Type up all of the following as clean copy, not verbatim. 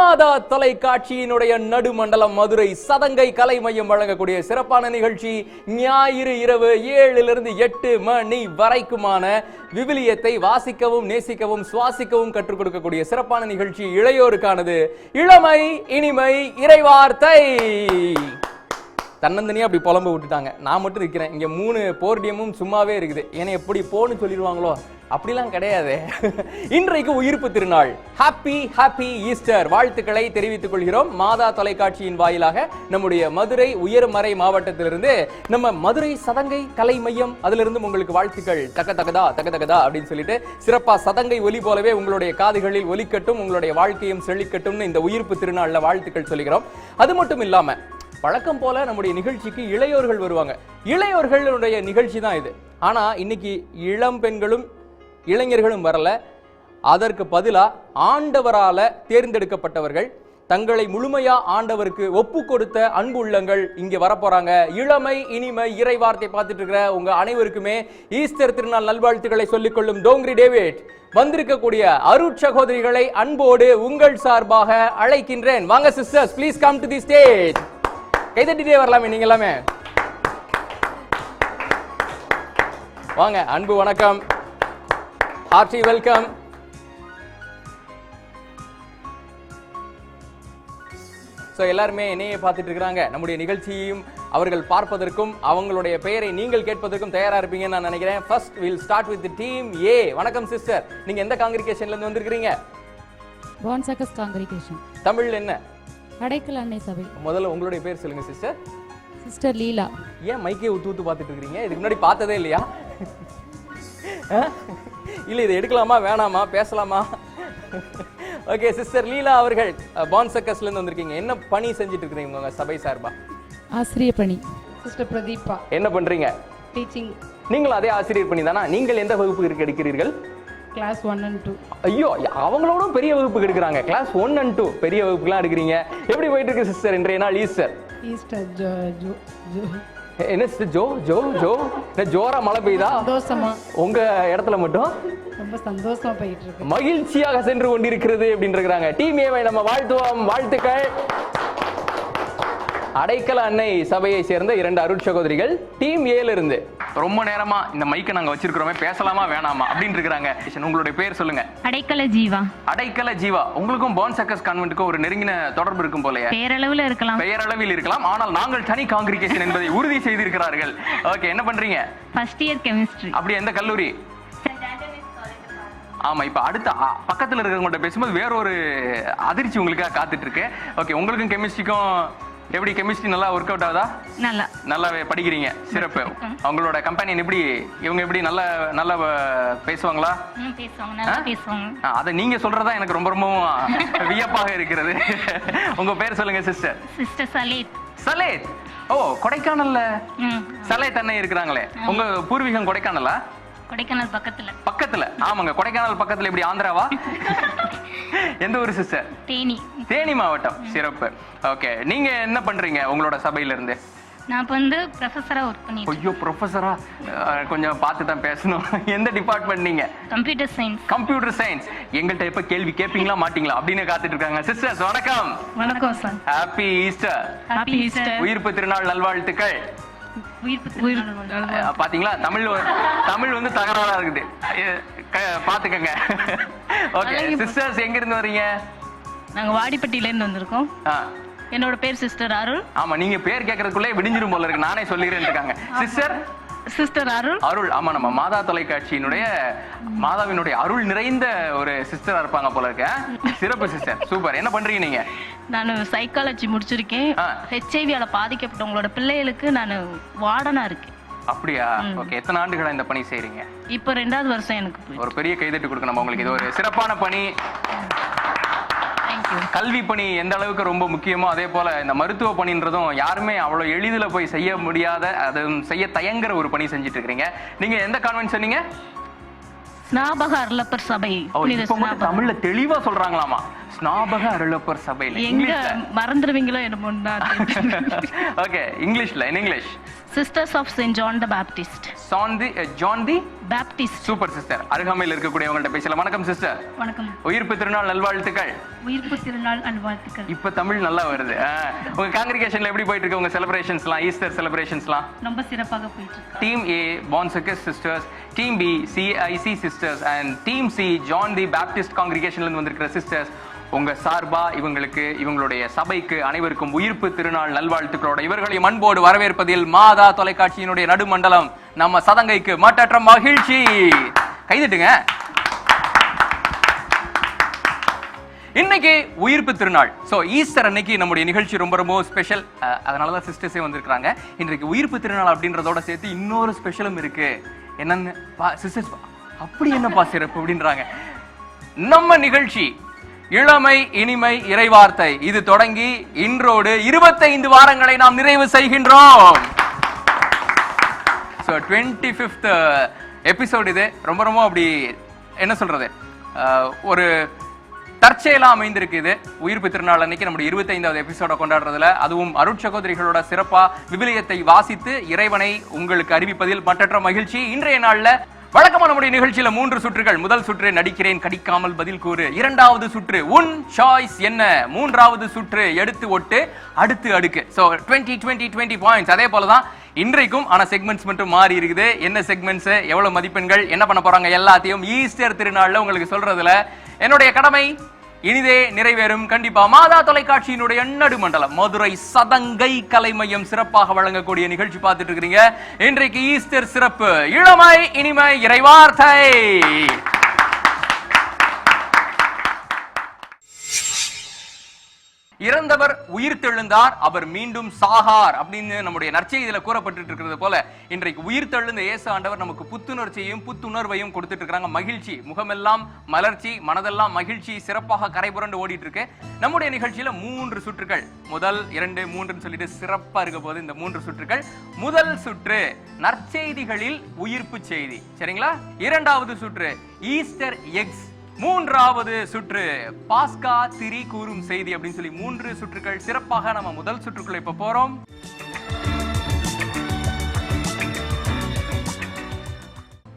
மாதா தொலைக்காட்சியினுடைய நடுமண்டலம் மதுரை சதங்கை கலை மையம் வழங்கக்கூடிய சிறப்பான நிகழ்ச்சி ஞாயிறு இரவு 7 to 8 மணி வரைக்குமான விவிலியத்தை வாசிக்கவும் நேசிக்கவும் சுவாசிக்கவும் கற்றுக் கொடுக்கக்கூடிய சிறப்பான நிகழ்ச்சி இளையோருக்கானது. இளமை இனிமை இறைவார்த்தை. தன்னந்தனியா அப்படி புலம்பு விட்டுட்டாங்க. நான் மட்டும் இருக்கிறேன் இங்க. 3 போர்டியமும் சும்மாவே இருக்குது. ஏன்னா எப்படி போன்னு சொல்லிடுவாங்களோ, அப்படிலாம் கிடையாது. இன்றைக்கு உயிர்ப்பு திருநாள். ஹாப்பி ஈஸ்டர் வாழ்த்துக்களை தெரிவித்துக் கொள்கிறோம். மாதா தொலைக்காட்சியின் வாயிலாக நம்முடைய மதுரை உயர்மறை மாவட்டத்திலிருந்து நம்ம மதுரை சதங்கை கலை மையம், அதிலிருந்து உங்களுக்கு வாழ்த்துக்கள். தகதகதா அப்படின்னு சொல்லிட்டு சிறப்பா சதங்கை ஒலி போலவே உங்களுடைய காதுகளில் ஒலிக்கட்டும், உங்களுடைய வாழ்க்கையும் செழிக்கட்டும்னு இந்த உயிர்ப்பு திருநாள்ல வாழ்த்துக்கள் சொல்லிக்கிறோம். அது மட்டும் இல்லாம வழக்கம் போல நம்முடைய நிகழ்ச்சிக்கு இளையோர்கள் வருவாங்க. இளையோர்களுடைய நிகழ்ச்சி தான் இது. ஆனா இன்னைக்கு இளம் பெண்களும் இளைஞர்களும் வரல. அதற்கு பதிலா ஆண்டவரால தேர்ந்தெடுக்கப்பட்டவர்கள், தங்களை முழுமையா ஆண்டவருக்கு ஒப்பு கொடுத்த அன்பு உள்ளங்கள் இங்க வரப்போறாங்க. இளமை இனிமை இறைவார்த்தை பார்த்துட்டு இருக்கிற உங்க அனைவருக்குமே ஈஸ்டர் திருநாள் நல்வாழ்த்துக்களை சொல்லிக் கொள்ளும் டோங்கிரி டேவிட். வந்திருக்கக்கூடிய அருட்சகோதரிகளை அன்போடு உங்கள் சார்பாக அழைக்கின்றேன். வாங்க sisters, please come to the stage. கைதட்டிட்டே வரலாமே நீங்க எல்லாமே. வாங்க. அன்பு வணக்கம், ஹார்ட்டி வெல்கம். ஸோ எல்லாருமே என்னையே பார்த்துட்டு இருக்கிறாங்க. நம்முடைய நிகழ்ச்சியையும் அவர்கள் பார்ப்பதற்கும் அவங்களுடைய பெயரை நீங்கள் கேட்பதற்கும் தயாரா இருப்பீங்கன்னு நான் நினைக்கிறேன். First will start with team A. வணக்கம் சிஸ்டர், நீங்க எந்த காங்கிரிகேஷன்ல இருந்து வந்திருக்கீங்க? பான்சகஸ் காங்கிரிகேஷன். தமிழ்ல என்ன? அடைக்கல அன்னை சபை. முதல்ல உங்களுடைய பேர் சொல்லுங்க சிஸ்டர். சிஸ்டர் லீலா. ஏன் மைக்கே ஊத்து பார்த்துட்டு இருக்கீங்க? இதுக்கு முன்னாடி பார்த்ததே இல்லையா? இல்ல இதை எடுக்கலாமா வேணாமா, பேசலாமா? ஓகே சிஸ்டர் லீலா அவர்கள் பான்சகஸ்ல இருந்து வந்திருக்கீங்க. என்ன பணி செஞ்சுட்டு இருக்கீங்க உங்க சபை சார்பா? ஆசிரியர் பணி. சிஸ்டர் பிரதீபா. என்ன பண்றீங்க? டீச்சிங். நீங்கள் அதே ஆசிரியர் பணி தானா? நீங்கள் எந்த வகுப்புக்கு எடுக்கிறீர்கள்? Class 1 and 2. ஐயோ, அவங்களோட பெரிய வகுப்புக்கு எடுக்கிறாங்க. கிளாஸ் 1 and 2 பெரிய வகுப்புலாம் எடுக்கிறீங்க. எப்படி போயிட்டு இருக்கு சிஸ்டர் இன்றைய நாள் ஈஸ்டர்? என்ன சிஸ்டர் ஜோரா மழை பெய்யுதா? சந்தோஷமா. உங்க இடத்துல மட்டும் ரொம்ப சந்தோஷமா போயிட்டு இருக்கு. மகிழ்ச்சியாக சென்று கொண்டிருக்கிறது அப்படின்னு இருக்கிறாங்க. டீம் ஏவை நம்ம வாழ்த்துவோம். வாழ்த்துக்கள். அடைக்கல அன்னை சபையை சேர்ந்த 2 அருட்சகோதரிகள் டீம் ஏல இருந்து. ரொம்ப நேரமா இந்த மைக்கை நாங்க வச்சிருக்கிறோமே, பேசலாமா வேணாமா அப்படின்னு இருக்கிறாங்க. உங்களுடைய பேர் சொல்லுங்க. அடைக்கல ஜீவா. அடைக்கல ஜீவா, உங்களுக்கும் பான்சகஸ் கான்வென்ட்டுக்கும் ஒரு நெருங்கின தொடர்பு இருக்கும் போலயே. பெயரளவில் இருக்கலாம். பெயரளவில் இருக்கலாம், ஆனால் நாங்கள் தனி காங்கிரிகேஷன் என்பதை உறுதி செய்திருக்கிறார்கள். ஓகே, என்ன பண்றீங்க? First year chemistry. அப்படி எந்த கல்லூரி? ஆமா, இப்ப அடுத்த பக்கத்துல இருக்கிறவங்கள்ட்ட பேசும்போது வேற ஒரு அதிர்ச்சி உங்களுக்காக காத்துட்டு இருக்கு. ஓகே, உங்களுக்கும் கெமிஸ்ட்ரிக்கும் எப்படி? கெமிஸ்ட்ரி நல்லா ஒர்க் அவுட் ஆகுதா? நல்லாவே படிக்கிறீங்க. சிறப்பு. அவங்களோட கம்பெனி எப்படி? இவங்க எப்படி நல்லா பேசுவாங்களா? பேசுவாங்க. அதை நீங்க சொல்றதா எனக்கு ரொம்ப வியப்பாக இருக்கிறது. உங்க பேர் சொல்லுங்க சிஸ்டர். Sister Salette. சலேத். ஓ, கொடைக்கானல்ல சலேத் அண்ணன் இருக்கிறாங்களே. உங்க பூர்வீகம் கொடைக்கானலா? கொடைக்கானல் பக்கத்துல. ஆமாங்க, கொடைக்கானல் பக்கத்துல. எப்படி, ஆந்திராவா? எந்த ஊர் சிஸ்டர்? தேனி மாவட்டம். சிறப்பு. ஓகே, நீங்க என்ன பண்றீங்க உங்களோட சபையில இருந்து? நான் வந்து ப்ரொஃபஸரா வர்க் பண்ணிட்டு. ஐயோ, ப்ரொஃபஸரா? கொஞ்சம் பார்த்து தான் பேசணும். எந்த டிபார்ட்மெண்ட் நீங்க? Computer science. Computer science. எங்கள்கிட்ட எப்ப கேள்வி கேட்பீங்களா மாட்டீங்களா அப்படின்னு காத்துட்டு இருக்காங்க. சிஸ்டர்ஸ் வணக்கம். வணக்கம் sir. Happy Easter. Happy Easter. உயிர்ப்பு திருநாள் நல்வாழ்த்துக்கள். பாத்தீங்களா, தமிழ் வந்து தகராறா இருக்குது, பாத்துக்கங்க. ஓகே சிஸ்டர்ஸ், எங்க இருந்து வரீங்க? நாங்க வாடிப்பட்டியில இருந்து வந்திருக்கோம். என்னோட பேர் சிஸ்டர் அருள். ஆமா, நீங்க பேர் கேட்கறதுக்குள்ளே விடிஞ்சிரும் போல இருக்கு. நானே சொல்லிடுறேன் இருக்காங்க. சிஸ்டர் அருள். ஆமா, நம்ம மாதா தொலைக்காட்சியினுடைய மாதாவினுடைய அருள் நிறைந்த ஒரு சிஸ்டரா இருப்பாங்க போல இருக்க. சிறப்பு சிஸ்டர், சூப்பர். என்ன பண்றீங்க நீங்க? நான் சைக்காலஜி முடிச்சிருக்கேன். ஹெச்ஐவியால பாதிக்கப்பட்டவங்களோட பிள்ளைகளுக்கு நான் வார்டனா இருக்கேன். அப்படியா? ஓகே, எத்தனை ஆண்டுகளா இந்த பணி செய்றீங்க? இப்போ 2வது வருஷம் எனக்கு. ஒரு பெரிய கைதட்டு கொடுக்கணும் உங்களுக்கு. இது ஒரு சிறப்பான பணி. கல்வி பணி எந்த அளவுக்கு ரொம்ப முக்கியமோ அதே போல இந்த மருத்துவ பணின்றதும் யாருமே அவ்வளவு எளிதில போய் செய்ய முடியாத, அது செய்ய தயங்குற ஒரு பணி செஞ்சுட்டு இருக்கீங்க. நீங்க எந்த கான்வென்ட் சொன்னீங்க? ஸ்நாபக அருளப்பர் சபை. தமிழ்ல தெளிவா சொல்றாங்களாமா, ஸ்நாபக அருளப்பர் சபை. எங்க மறந்துடுவீங்களோ என்னமோ. ஓகே, இங்கிலீஷ்ல. In English sisters of Saint John the Baptist. John the Baptist. Super sister. அருகாமையில் இருக்கக்கூடியவங்கள்ட்ட பேசலாம். வணக்கம் சிஸ்டர். வணக்கம். உயிர்ப்பு திருநாள் நல்வாழ்த்துக்கள். உயிர்ப்பு திருநாள் நல்வாழ்த்துக்கள். இப்ப தமிழ் நல்லா வருது. உங்க காங்கிரிகேஷன்ல எப்படி போயிட்டு இருக்கு உங்க செலிப்ரேஷன்ஸ்லாம், ஈஸ்டர் செலிப்ரேஷன்ஸ்லாம்? ரொம்ப சிறப்பாக போயிட்டு இருக்கு. டீம் ஏ பான்செகஸ் sisters, team B CIC sisters and team C John the Baptist காங்கிரிகேஷன்ல இருந்து வந்திருக்கிற சிஸ்டர்ஸ், உங்க சார்பா இவங்களுக்கு, இவங்களுடைய சபைக்கு அனைவருக்கும் உயிர்ப்பு திருநாள் நல்வாழ்த்துக்களோட இவர்களை அன்போடு வரவேற்பதில் மாதா தொலைக்காட்சியினுடைய நடுமண்டலம் நம்ம சதங்கைக்கு மட்டற்ற மகிழ்ச்சி. கைதட்டுங்க. இன்னைக்கு உயிர்ப்பு திருநாள். ஸோ ஈஸ்டர் அன்னைக்கு நம்முடைய நிகழ்ச்சி ரொம்ப ரொம்ப ஸ்பெஷல். அதனால தான் சிஸ்டர்ஸே வந்திருக்காங்க. இன்றைக்கு உயிர்ப்பு திருநாள் அப்படின்றதோட சேர்த்து இன்னொரு ஸ்பெஷலும் இருக்கு. என்னன்னு சிஸ்டர்ஸ் அப்படி என்னப்பா சிறப்பு அப்படின்றாங்க. நம்ம நிகழ்ச்சி இளமை இனிமை இறைவார்த்தை இது தொடங்கி இன்றோடு 25 வாரங்களை நாம் நிறைவு செய்கின்றோம். ஸோ 25th எபிசோட் இது. ரொம்ப ரொம்ப அப்படி என்ன சொல்றது, ஒரு தற்செயலா அமைந்திருக்கு. இது உயிர்ப்பு திருநாள் அன்னைக்கு நம்முடைய 25வது எபிசோட கொண்டாடுறதுல, அதுவும் அருட்சகோதரிகளோட சிறப்பா விவிலியத்தை வாசித்து இறைவனை உங்களுக்கு அறிவிப்பதில் மட்டற்ற மகிழ்ச்சி. இன்றைய நாள்ல வழக்கமா நம்முடைய நிகழ்ச்சியில 3 சுற்றுகள். முதல் சுற்று நடிக்கிறேன் கடிக்காமல் பதில் கூறு, இரண்டாவது சுற்று உன் சாய்ஸ் என்ன, மூன்றாவது சுற்று எடுத்து ஒட்டு அடுத்து அடுக்கு. So 20 points. அதே போலதான் இன்றைக்கும் ஆனா செக்மெண்ட்ஸ் மட்டும் மாறி இருக்குது. என்ன செக்மெண்ட்ஸ், எவ்வளவு மதிப்பெண்கள், என்ன பண்ண போறாங்க எல்லாத்தையும் ஈஸ்டர் திருநாள்ல உங்களுக்கு சொல்றதுல என்னுடைய கடமை இனிதே நிறைவேறும். கண்டிப்பா மாதா தொலைக்காட்சியினுடைய நடுமண்டலம் மதுரை சதங்கை கலைமையம் சிறப்பாக வழங்கக்கூடிய நிகழ்ச்சி பார்த்துட்டு இருக்கிறீங்க. இன்றைக்கு ஈஸ்டர் சிறப்பு இளமை இனிமை இறைவார்த்தை. இறந்தவர் உயிர்த்தெழுந்தார், அவர் மீண்டும் சாகார் அப்படின்னு நம்முடைய நற்செய்தியில கூறப்பட்டு இருக்கிறது போல இன்றைக்கு உயிர்த்தெழுந்த இயேசு ஆண்டவர் நமக்கு புத்துணர்ச்சியையும் புத்துணர்வையும் கொடுத்துட்டு இருக்காங்க. மகிழ்ச்சி, முகமெல்லாம் மலர்ச்சி, மனதெல்லாம் மகிழ்ச்சி சிறப்பாக கரைபுரண்டு ஓடிட்டு இருக்கு. நம்முடைய நிகழ்ச்சியில 3 சுற்றுகள், முதல் 2, 3 சொல்லிட்டு சிறப்பா இருக்க போது இந்த 3 சுற்றுகள். முதல் சுற்று நற்செய்திகளில் உயிர்ப்பு செய்தி, சரிங்களா? இரண்டாவது சுற்று ஈஸ்டர் எக்ஸ், மூன்றாவது சுற்று பாஸ்கா திரி கூறும் செய்தி அப்படின்னு சொல்லி 3 சுற்றுகள் சிறப்பாக நம்ம முதல் சுற்றுக்குள்ள இப்ப போறோம்.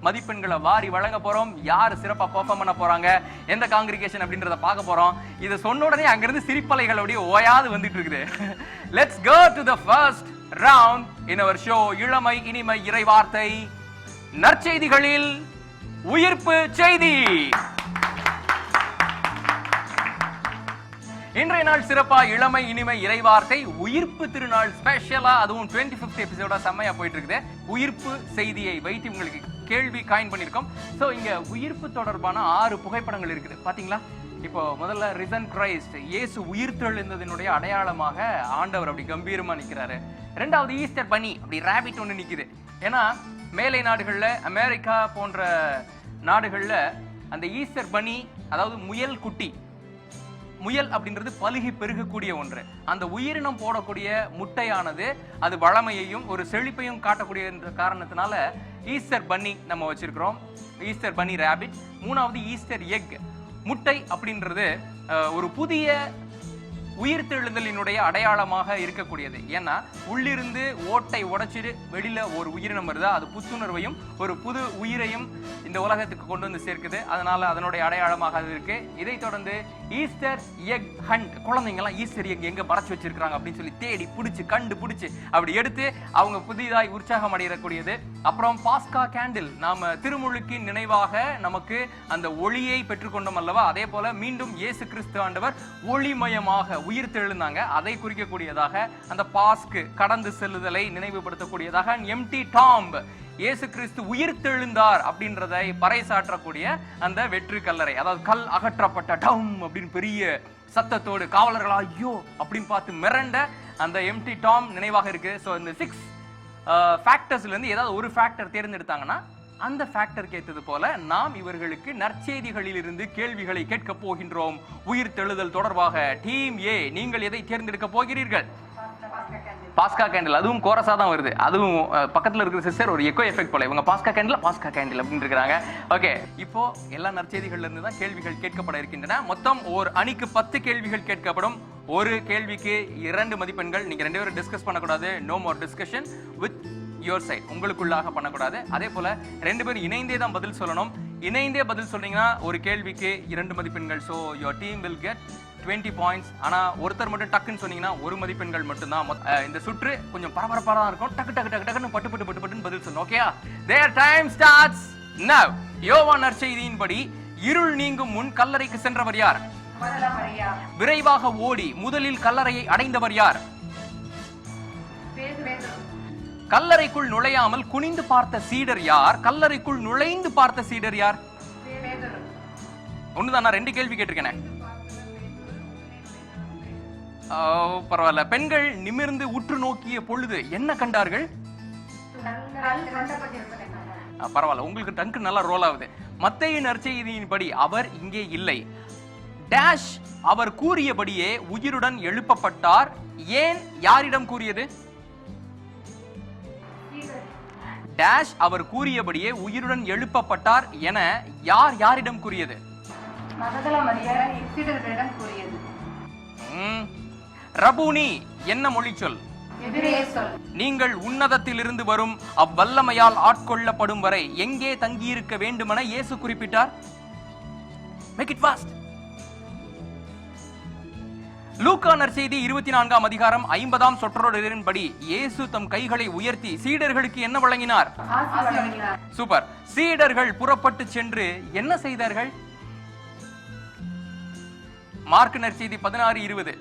மதிப்பெண்களை வாரி வழங்க போறோம். யார் சிறப்பா பெர்ஃபார்ம் பண்ண போறாங்க, எந்த காங்கிரிகேஷன் அப்படின்றத பார்க்க போறோம். இத சொன்ன உடனே அங்கிருந்து சிரிப்பலைகளுடைய ஓயாது வந்துட்டு இருக்குது. Let's go to the first round in our show இளமை இனிமை இறைவார்த்தை நற்செய்திகளில் உயிர்ப்பு செய்தி. இன்றைய நாள் சிறப்பா இளமை இனிமை இறைவார்த்தை உயிர்ப்பு திருநாள் ஸ்பெஷலா, அதுவும் 25th எபிசோடா செம்மையா போயிட்டு இருக்குது. உயிர்ப்பு செய்தியை வைத்து உங்களுக்கு கேள்வி காயின் பண்ணிருக்கோம். சோ இங்க உயிர்ப்பு தொடர்பான 6 புகைப்படங்கள் இருக்குது பாத்தீங்களா? இப்போ முதல்ல ரிசன் கிரைஸ்ட், இயேசு உயிர்த்தெழுந்ததினுடைய அடையாளமாக ஆண்டவர் அப்படி கம்பீரமா நிக்கிறாரு. ரெண்டாவது ஈஸ்டர் பனி, அப்படி ராபிட் ஒண்ணு நிக்குது. ஏன்னா மேலை நாடுகள்ல, அமெரிக்கா போன்ற நாடுகள்ல அந்த ஈஸ்டர் பனி, அதாவது முயல் குட்டி, முயல் அப்படின்றது பலுகி பெருகக்கூடிய ஒன்று. அந்த உயிரினம் போடக்கூடிய முட்டையானது அது வளமையையும் ஒரு செழிப்பையும் காட்டக்கூடிய காரணத்தினால ஈஸ்டர் பன்னி நம்ம வச்சிருக்கிறோம். ஈஸ்டர் பன்னி ராபிட். மூணாவது ஈஸ்டர் எக், முட்டை அப்படின்றது ஒரு புதிய உயிர்த்தெழுதலினுடைய அடையாளமாக இருக்கக்கூடியது. ஏன்னா உள்ளிருந்து ஓட்டை உடைச்சிட்டு வெளியில ஒரு உயிரினம் வருதா, அது புத்துணர்வையும் ஒரு புது உயிரையும் இந்த உலகத்துக்கு கொண்டு வந்து சேர்க்குது. அதனால அதனுடைய அடையாளமாக அது இருக்கு. இதை தொடர்ந்து ஈஸ்டர் எக் ஹண்ட், குழந்தைங்க எல்லாம் ஈஸ்டர் எக் எங்க மறைச்சு வச்சிருக்காங்க அப்படின்னு சொல்லி தேடி பிடிச்சு கண்டுபிடிச்சு அப்படி எடுத்து அவங்க புதிதாய் உற்சாகம் அடையக்கூடியது. அப்புறம் பாஸ்கா கேண்டில், நாம திருமுழுக்கின் நினைவாக நமக்கு அந்த ஒளியை பெற்றுக்கொண்டோம் அல்லவா, அதே போல மீண்டும் இயேசு கிறிஸ்து ஆண்டவர் ஒளிமயமாக உயிர்த்தெழுந்தாங்க. அதை குறிக்கக்கூடியதாக அந்த பாஸ்க் கடந்து செல்லுதலை நினைவுபடுத்தக்கூடியதாக எம்டி டாம்ப், இயேசு கிறிஸ்து உயிர்த்தெழுந்தார் அப்படின்றதை பறைசாற்றக்கூடிய அந்த வெற்று கல்லறை, அதாவது கல் அகற்றப்பட்ட டம் அப்படின்னு பெரிய சத்தத்தோடு காவலர்கள் ஐயோ அப்படின்னு பார்த்து மிரண்ட அந்த எம்டி டாம் நினைவாக இருக்கு. ஸோ இந்த 6 ஃபேக்டர்ஸ்ல இருந்து ஏதாவது ஒரு ஃபேக்டர் தேர்ந்தெடுத்தாங்கன்னா அந்த ஃபேக்டருக்கு ஏற்றது போல நாம் இவர்களுக்கு நற்செய்திகளில் இருந்து கேள்விகளை கேட்க போகின்றோம். உயிர்த்தெழுதல் தொடர்பாக டீம் ஏ, நீங்கள் எதை தேர்ந்தெடுக்க போகிறீர்கள்? பாஸ்கா கேண்டில். அதுவும் கோரஸா தான் வருது. அதுவும் பக்கத்துல இருக்கிற சிஸ்டர் ஒரு எக்கோ எஃபெக்ட் போல, இவங்க பாஸ்கா கேண்டில் அப்படின்னு இருக்காங்க. ஓகே, இப்போ எல்லா நற்செய்திகள்ல இருந்து தான் கேள்விகள் கேட்கப்பட இருக்கின்றன. மொத்தம் ஒரு அணிக்கு 10 கேள்விகள் கேட்கப்படும். ஒரு கேள்விக்கு 2 மதிப்பெண்கள். நீங்க 2 பேரும் டிஸ்கஸ் பண்ணக்கூடாது. No more discussion. With your side, உங்களுக்குள்ளாக பண்ணக்கூடாது. அதே போல 2 பேரும் இணைந்தே தான் பதில் சொல்லணும். இணைந்தே பதில் சொன்னீங்கன்னா ஒரு கேள்விக்கு 2 மதிப்பெண்கள். So your team will get 20 points. ஆனா ஒருத்தர் மட்டும் டக்குன்னு சொன்னீங்கன்னா 1 மதிப்பெண்கள் மட்டும்தான். இந்த சுற்று கொஞ்சம் பரபரப்பாக தான் இருக்கும். டக்கு டக்கு டக்கு டக்குன்னு பட்டு பதில் சொல்லணும். ஓகேயா? Their time starts now. யோவான் நற்செய்தியின்படி இருள் நீங்கும் முன் கல்லறைக்கு சென்றவர் யார்? விரைவாக ஓடி முதலில் கல்லறையை அடைந்தவர் யார்? கல்லறைக்குள் நுழையாமல் குனிந்து பார்த்த சீடர் யார்? கல்லறைக்குள் நுழைந்து பார்த்த சீடர் யார்? ஒண்ணுதான், நான் 2 கேள்வி கேட்டிருக்கேன். பரவாயில்ல. பெண்கள் நிமிர்ந்து உற்று நோக்கிய பொழுது என்ன கண்டார்கள்? பரவாயில்ல, உங்களுக்கு டங்கு நல்லா ரோல் ஆகுது. மத்தேயு நற்செய்தியின்படி அவர் இங்கே இல்லை. டேஷ் அவர் கூறியபடியே உயிருடன் எழுப்பப்பட்டார். ஏன் யாரிடம் கூறியது? டேஷ் அவர் கூறியபடியே உயிருடன் எழுப்பப்பட்டார் என யார் யாரிடம் கூறியது? ரபூனி என்ன மொழி சொல்? நீங்கள் உன்னதத்திலிருந்து வரும் அவ்வல்லமையால் ஆட்கொள்ளப்படும் வரை எங்கே தங்கியிருக்க வேண்டுமென இயேசு குறிப்பிட்டார்? Make it fast. லூக்கா நற்செய்தி 24ஆம் அதிகாரம் 50ஆம் சொற்றொடரின்படி இயேசு தம் கைகளை உயர்த்தி சீடர்களுக்கு என்ன வழங்கினார்? சூப்பர். சீடர்கள் புறப்பட்டு சென்று என்ன செய்தார்கள்? மார்க் நற்செய்தி 16:20.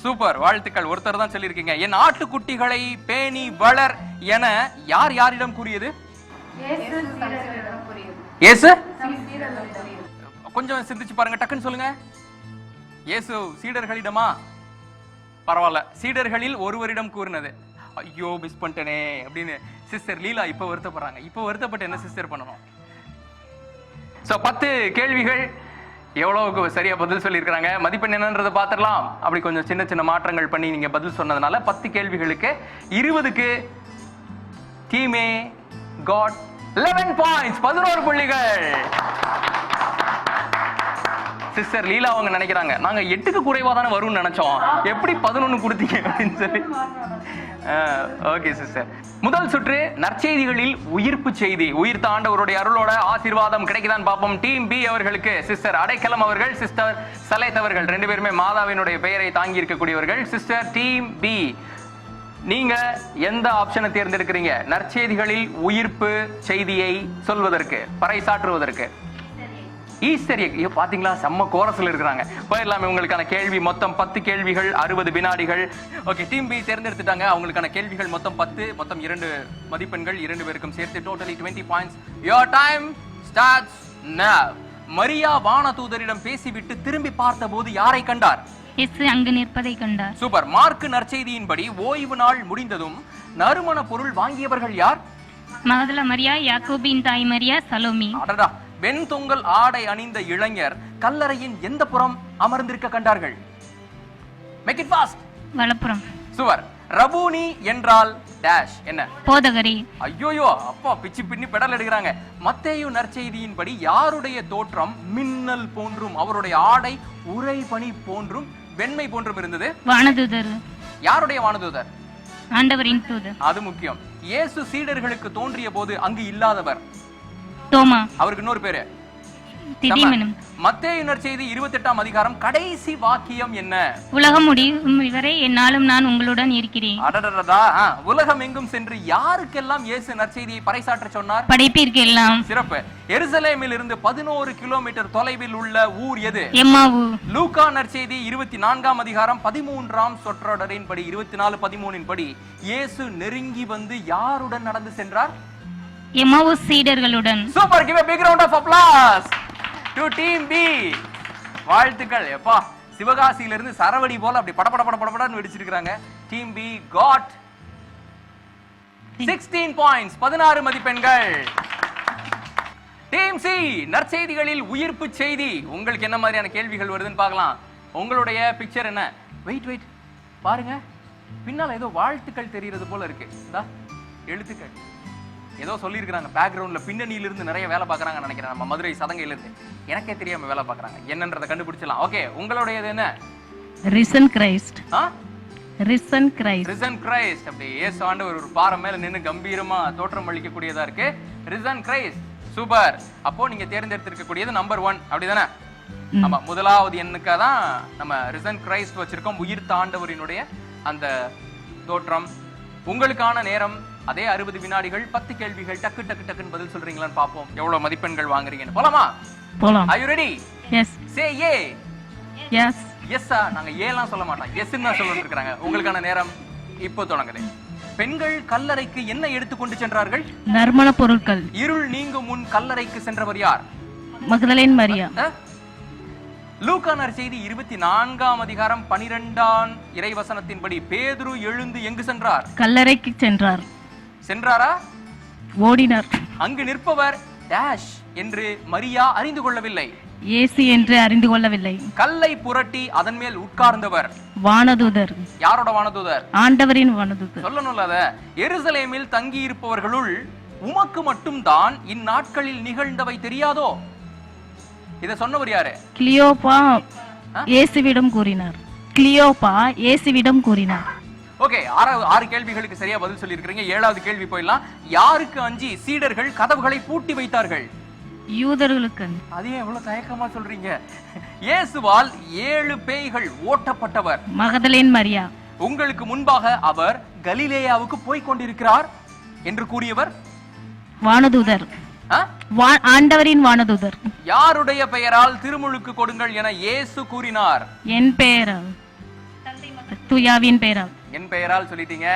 சூப்பர், வாழ்த்துக்கள். ஒருத்தர் தான் சொல்லியிருக்கீங்க. என் ஆட்டுக்குட்டிகளை பேணி வளர் என யார் யாரிடம் கூறியது? இயேசு. கொஞ்சம் சிந்திச்சு பாருங்க, டக்குன்னு சொல்லுங்க. இயேசு சீடர்களிடமா? பரவாயில்ல, சீடர்களில் ஒருவரிடம் கூறினது. ஐயோ மிஸ் பண்ணிட்டேனே அப்படின்னு சிஸ்டர் லீலா இப்ப வருத்தப்படுறாங்க. இப்ப வருத்தப்பட்டு என்ன சிஸ்டர் பண்ணணும்? சோ 10 கேள்விகள் எவ்வளவுக்கு சரியா பதில் சொல்லியிருக்காங்க. மதிப்பெண் என்னன்றதை பார்த்துடலாம். அப்படி கொஞ்சம் சின்ன சின்ன மாற்றங்கள் பண்ணி நீங்க பதில் சொன்னதுனால 10 கேள்விகளுக்கு 20க்கு டீமே காட் 11 பாயிண்ட்ஸ், 11 புள்ளிகள். சிஸ்டர் லீலா அவங்க நினைக்கிறாங்க, நாங்க 8க்கு குறைவா தானே வரும்னு நினைச்சோம், எப்படி 11 கொடுத்தீங்க அப்படின்னு சொல்லி. Okay sister. முதல் சுற்று நற்செய்திகளில் உயிர்ப்பு செய்தி. உயிர்த்த ஆண்டவருடைய அருளோட ஆசீர்வாதம் கிடைக்குதான் பார்ப்போம். டீம் பி அவர்களுக்கு சிஸ்டர் அடைக்கலம் அவர்கள், சிஸ்டர் சலேத் அவர்கள் 2 பேருமே மாதாவினுடைய பெயரை தாங்கி இருக்கக்கூடியவர்கள். சிஸ்டர் டீம் பி, நீங்க எந்த ஆப்ஷனை தேர்ந்தெடுக்கிறீங்க நற்செய்திகளில் உயிர்ப்பு செய்தியை சொல்வதற்கு, பறைசாற்றுவதற்கு? Easter egg. பாத்தீங்களா, செம்ம கோரஸ்ல இருக்கிறாங்க. போயிடலாமே. உங்களுக்கான கேள்வி மொத்தம் 10 கேள்விகள், 60 வினாடிகள். ஓகே, டீம் பி தேர்ந்தெடுத்துட்டாங்க. அவங்களுக்கான கேள்விகள் மொத்தம் 10, மொத்தம் 2 மதிப்பெண்கள் 2 பேருக்கும் சேர்த்து totally 20 points. Your time starts now. மரியா வானதூதரிடம் பேசிவிட்டு திரும்பி பார்த்தபோது யாரை கண்டார்? இயேசு அங்கு நிற்பதை கண்டார். சூப்பர். மார்க் நற்செய்தியின்படி ஓய்வு நாள் முடிந்ததும் நறுமண பொருள் வாங்கியவர்கள் யார்? மகதல மரியா, யாக்கோபின் தாய் மரியா, சலோமி. அடடா. வெண்தொங்கல் ஆடை அணிந்த இளைஞர் கல்லறையின் எந்த புறம் அமர்ந்திருக்க கண்டார்கள்? Make it fast. வலப்புறம். சுவர். ரபூனி என்றால் டேஷ் என்ன? போதகரே. ஐயோயோ, அப்பா பிச்சு பின்னி பெடல் எடுக்கிறாங்க. மத்தேயு நற்செய்தியின்படி யாருடைய தோற்றம் மின்னல் போன்றும் அவருடைய ஆடை உறை பனி போன்றும் வெண்மை போன்றும் இருந்தது? வானதூதர். யாருடைய வானதூதர்? ஆண்டவரின் தூதர். அது முக்கியம். இயேசு சீடர்களுக்கு தோன்றிய போது அங்கு இல்லாதவர் தோமா. அவருக்கு இன்னொரு பேரு திதிமனும். மத்தேயு நற்செய்தி 28ஆம் அதிகாரம் கடைசி வாக்கியம் என்ன? உலகம் முடியும் வரை என்னாலும் நான் உங்களுடன் இருக்கிறேன். அடடடடா. உலகம் எங்கும் சென்று யாருக்கெல்லாம் இயேசு நற்செய்தியை பறைசாற்ற சொன்னார்? படைப்பிற்கு எல்லாம். சிறப்பு. எருசலேமில் இருந்து 11 கிலோமீட்டர் தொலைவில் உள்ள ஊர் எது? எம்மாவு. லூக்கா நற்செய்தி 24ஆம் அதிகாரம் 13ஆம் சொற்றொடரின்படி 24:13 படி இயேசு நெருங்கி வந்து யாருடன் நடந்து சென்றார்? எம்மாவு சீடர்களுடன். Super. Give a big round of applause to team B. வாழ்த்துக்கள். எப்பா, சிவகாசியில இருந்து சரவடி போல அப்படி படபடன்னு வெடிச்சிருக்காங்க. டீம் பி காட் 16 பாயிண்ட்ஸ், 16 மதிப்பெண்கள். டீம் சி நற்செய்திகளில் உயிர்ப்பு செய்தி. உங்களுக்கு என்ன மாதிரியான கேள்விகள் வருதுன்னு பார்க்கலாம். உங்களுடைய பிக்சர் என்ன? வெயிட் பாருங்க, பின்னால ஏதோ வாழ்த்துக்கள் தெரிகிறது போல இருக்கு. எழுத்துக்கள் ஏதோ சொல்லியிருக்கிறாங்க. பேக்ரவுண்ட்ல பின்னணியில இருந்து நிறைய வேலை பார்க்கறாங்க நினைக்கிறேன். நம்ம மதுரை சதங்கையில இருந்து எனக்கே தெரியாம வேலை பார்க்கறாங்க. என்னன்றதை கண்டுபிடிச்சலாம். ஓகே, உங்களுடையது என்ன? ரிசன் கிரைஸ்ட். ரிசன் கிரைஸ்ட். ரிசன் கிரைஸ்ட். அப்படி இயேசு ஆண்டவர் ஒரு பாறை மேல நின்னு கம்பீரமா தோற்றம் அளிக்கக்கூடியதா இருக்கு. ரிசன் கிரைஸ்ட். சூப்பர். அப்போ நீங்க தேர்ந்தெடுத்திருக்கக்கூடியது நம்பர் 1 அப்படிதானே? ஆமா, முதலாவது எண்ணுக்கா தான் நம்ம ரிசன் கிரைஸ்ட் வச்சிருக்கோம். உயிர்த்த ஆண்டவரினுடைய அந்த தோற்றம். உங்களுக்கான நேரம் அதே 60 வினாடிகள், 10 கேள்விகள். டக்கு டக்கு டக்குன்னு பதில் சொல்றீங்களான்னு பாப்போம் எவ்வளவு மதிப்பெண்கள் வாங்குறீங்கன்னு. போலாமா? போலாம். Are you ready? Yes. Say yeah. Yes. எஸ்ஸா? நாங்க ஏலாம் சொல்ல மாட்டோம், எஸ்ன்னு தான் சொல்லிட்டு இருக்காங்க. உங்களுக்கான நேரம் இப்போ தொடங்குது. பெண்கள் கல்லறைக்கு என்ன எடுத்துக்கொண்டு சென்றார்கள்? நறுமண பொருட்கள். இருள் நீங்கும் முன் கல்லறைக்கு சென்றவர் யார்? மகதலேன் மரியா. லூக்கா நற்செய்தி 24ஆம் அதிகாரம் 12ஆம் இறைவசனத்தின்படி பேதுரு எழுந்து எங்கு சென்றார்? கல்லறைக்கு சென்றார். சென்றாரா? ஓடினார். அங்கு நிற்பவர் டேஷ் என்று மரியா அறிந்து கொள்ளவில்லை. இயேசு என்று அறிந்து கொள்ளவில்லை. கல்லை புரட்டி அதன் மேல் உட்கார்ந்தவர் வானதூதர். யாரோட வானதூதர்? ஆண்டவரின் வானதூதர். சொல்லணும்ல அத. எருசலேமில் தங்கி இருப்பவர்களுள் உமக்கு மட்டும் தான் இந்நாட்களில் நிகழ்ந்தவை தெரியாதோ? இத சொன்னவர் யாரு? கிளியோப்பா இயேசுவிடம் கூறினார். கிளியோப்பா இயேசுவிடம் கூறினார். ஓகே, 6 கேள்விகளுக்கு சரியா பதில் சொல்லி இருக்கீங்க. 7வது கேள்வி போயிடலாம். யாருக்கு அஞ்சி சீடர்கள் கதவுகளை பூட்டி வைத்தார்கள்? யூதர்களுக்கு. அதே எவ்வளவு தயக்கமா சொல்றீங்க? இயேசுவால் 7 பேய்கள் ஓட்டப்பட்டவர் மகதலேன் மரியா. உங்களுக்கு முன்பாக அவர் கலிலேயாவுக்கு போய் கொண்டிருக்கிறார் என்று கூறியவர்? வானதூதர். ஆண்டவரின் வானதூதர். யாருடைய பெயரால் திருமுழுக்கு கொடுங்கள் என இயேசு கூறினார்? என் பெயரால். தூயாவின் பெயரால். என் பெயரால் சொல்லிட்டீங்க.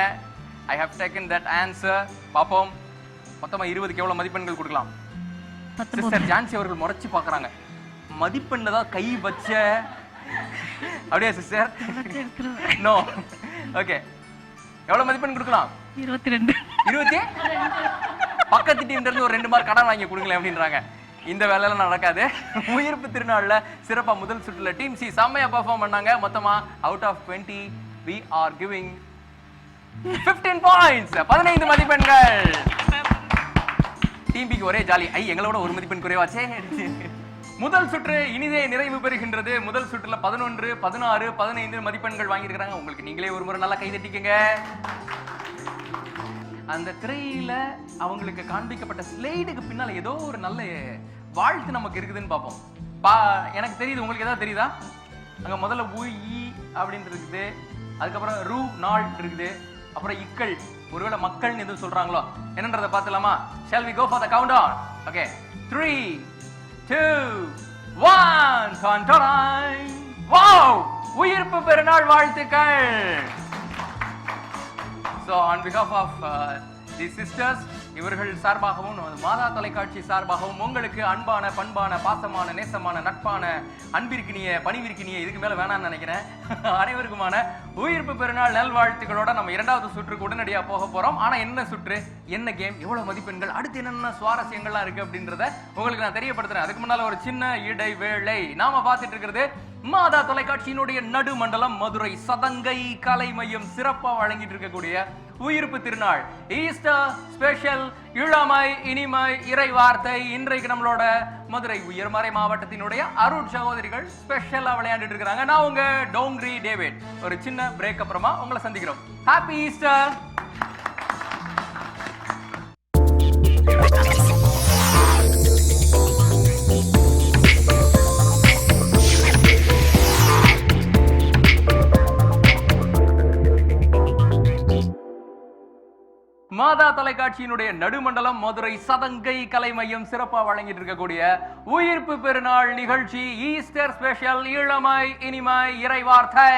I have taken that answer. பாப்போம் மொத்தமா 20க்கு எவ்வளவு மதிப்பெண்கள் கொடுக்கலாம்? சிஸ்டர் ஜான்சி அவர்கள் முறைச்சு பாக்குறாங்க. மதிப்பெண்ல தான் கை வச்ச அப்படியே சிஸ்டர்? நோ. ஓகே, எவ்வளவு மதிப்பெண் கொடுக்கலாம்? 22. 20? பக்கத்து டீம்ல இருந்து ஒரு 2 மார்க் கடன் வாங்கி கொடுங்களேன் அப்படின்றாங்க. இந்த வேலையெல்லாம் நடக்காது. உயிர்ப்பு திருநாள்ல சிறப்பா முதல் சுற்றுல டீம் சி செம்மையா பெர்ஃபார்ம் பண்ணாங்க. மொத்தமா out of 20 we are giving 15 points. 15 மதிப்பெண்கள். டீம் பிக்கு ஒரே ஜாலி. எங்களோட ஒரு மதிப்பெண் குறைவாச்சே. முதல் சுற்று இனிதே நிறைவு பெறுகின்றது. முதல் சுற்றுல 11, 16, 15 மதிப்பெண்கள் வாங்கியிருக்கிறாங்க. உங்களுக்கு நீங்களே ஒரு முறை நல்லா கை தட்டிக்கங்க. அந்த திரையில அவங்களுக்கு காண்பிக்கப்பட்ட ஸ்லைடுக்கு பின்னால ஏதோ ஒரு நல்ல வாழ்த்து நமக்கு இருக்குதுன்னு பார்ப்போம். எனக்கு தெரியுது, உங்களுக்கு ஏதாவது தெரியுதா? அங்க முதல்ல உயி அப்படின்னு இருக்குது, அதுக்கப்புறம் ரூ நாள் இருக்குது, அப்புறம் இக்கள், ஒருவேளை மக்கள்னு எதுவும் சொல்றாங்களோ என்னன்றதை பார்த்துலாமா? Shall we go for the countdown? Okay, 3, 2, 1. Wow! உயிர்ப்பு பெருநாள் வாழ்த்துக்கள். So on behalf of these sisters, இவர்கள் சார்பாகவும் மாதா தொலைக்காட்சி சார்பாகவும் உங்களுக்கு அன்பான, பண்பான, பாசமான, நேசமான, நட்பான, அன்பிற்கினிய, பணிவிற்கினிய, இதுக்கு மேல வேணாம்னு நினைக்கிறேன், அனைவருக்குமான உயிர்ப்பு பெருநாள் நல்வாழ்த்துக்களோட நம்ம 2வது சுற்றுக்கு உடனடியா போக போறோம். ஆனா என்ன சுற்று, என்ன கேம், எவ்வளவு மதிப்பெண்கள், அடுத்து என்னென்ன சுவாரஸ்யங்கள்லாம் இருக்கு அப்படின்றத உங்களுக்கு நான் தெரியப்படுத்துறேன். அதுக்கு முன்னால ஒரு சின்ன இடைவேளை. நாம பார்த்துட்டு இருக்கிறது மாதா தொலைக்காட்சியினுடைய நடுமண்டலம் மதுரை சதங்கை கலை மையம் சிறப்பா வழங்கிட்டு இருக்கக்கூடிய உயிர்ப்பு திருநாள் ஈஸ்டர் ஸ்பெஷல் இளமை இனிமை இறை வார்த்தை. இன்றைக்கு நம்மளோட மதுரை உயர்மறை மாவட்டத்தினுடைய அருட் சகோதரிகள் ஸ்பெஷலா விளையாண்டுட்டு இருக்காங்க. நான் உங்க டோங்ரி டேவிட். ஒரு சின்ன பிரேக் அப்புறமா உங்களை சந்திக்கிறோம். Happy Easter. மாதா தொலைக்காட்சியினுடைய நடுமண்டலம் மதுரை சதங்கை கலை மையம் சிறப்பா வழங்கிட்டு இருக்கக்கூடிய உயிர்ப்பு பெருநாள் நிகழ்ச்சி ஈஸ்டர் ஸ்பெஷல் இளமை இனிமை இறை வார்த்தை.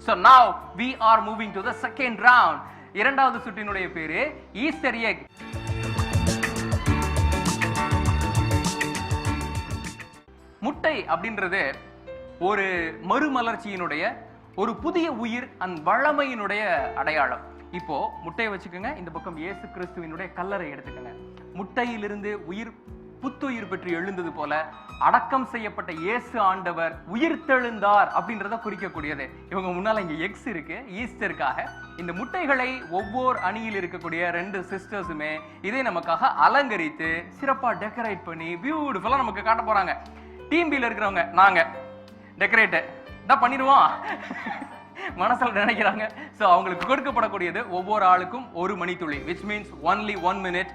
So now we are moving to the second round. 2வது சுற்றினுடைய பேரு ஈஸ்டர் எக். முட்டை அப்படின்றது ஒரு மறுமலர்ச்சியினுடைய, ஒரு புதிய உயிர், அந்த வளமையினுடைய அடையாளம். இப்போ முட்டையை வச்சுக்கோங்க, இந்த பக்கம் இயேசு கிறிஸ்துவினுடைய கல்லறை எடுத்துக்கோங்க. முட்டையிலிருந்து உயிர் புத்துயிர் பெற்று எழுந்தது போல அடக்கம் செய்யப்பட்ட இயேசு ஆண்டவர் உயிர்த்தெழுந்தார் அப்படின்றத குறிக்கக்கூடியது. இவங்க முன்னால இங்க எக்ஸ் இருக்கு ஈஸ்டருக்காக. இந்த முட்டைகளை ஒவ்வொரு அணியில் இருக்கக்கூடிய 2 சிஸ்டர்ஸுமே இதை நமக்காக அலங்கரித்து சிறப்பா டெக்கரேட் பண்ணி பியூட்டிஃபுல்லா நமக்கு காட்ட போறாங்க. டீம் பில இருக்கிறவங்க நாங்க டெக்கரேட், தான் பண்ணிடுவோம் மனசுல நினைக்கிறாங்க. ஸோ அவங்களுக்கு கொடுக்கப்படக்கூடியது ஒவ்வொரு ஆளுக்கும் 1 மணித்துளி, which means only 1 minute.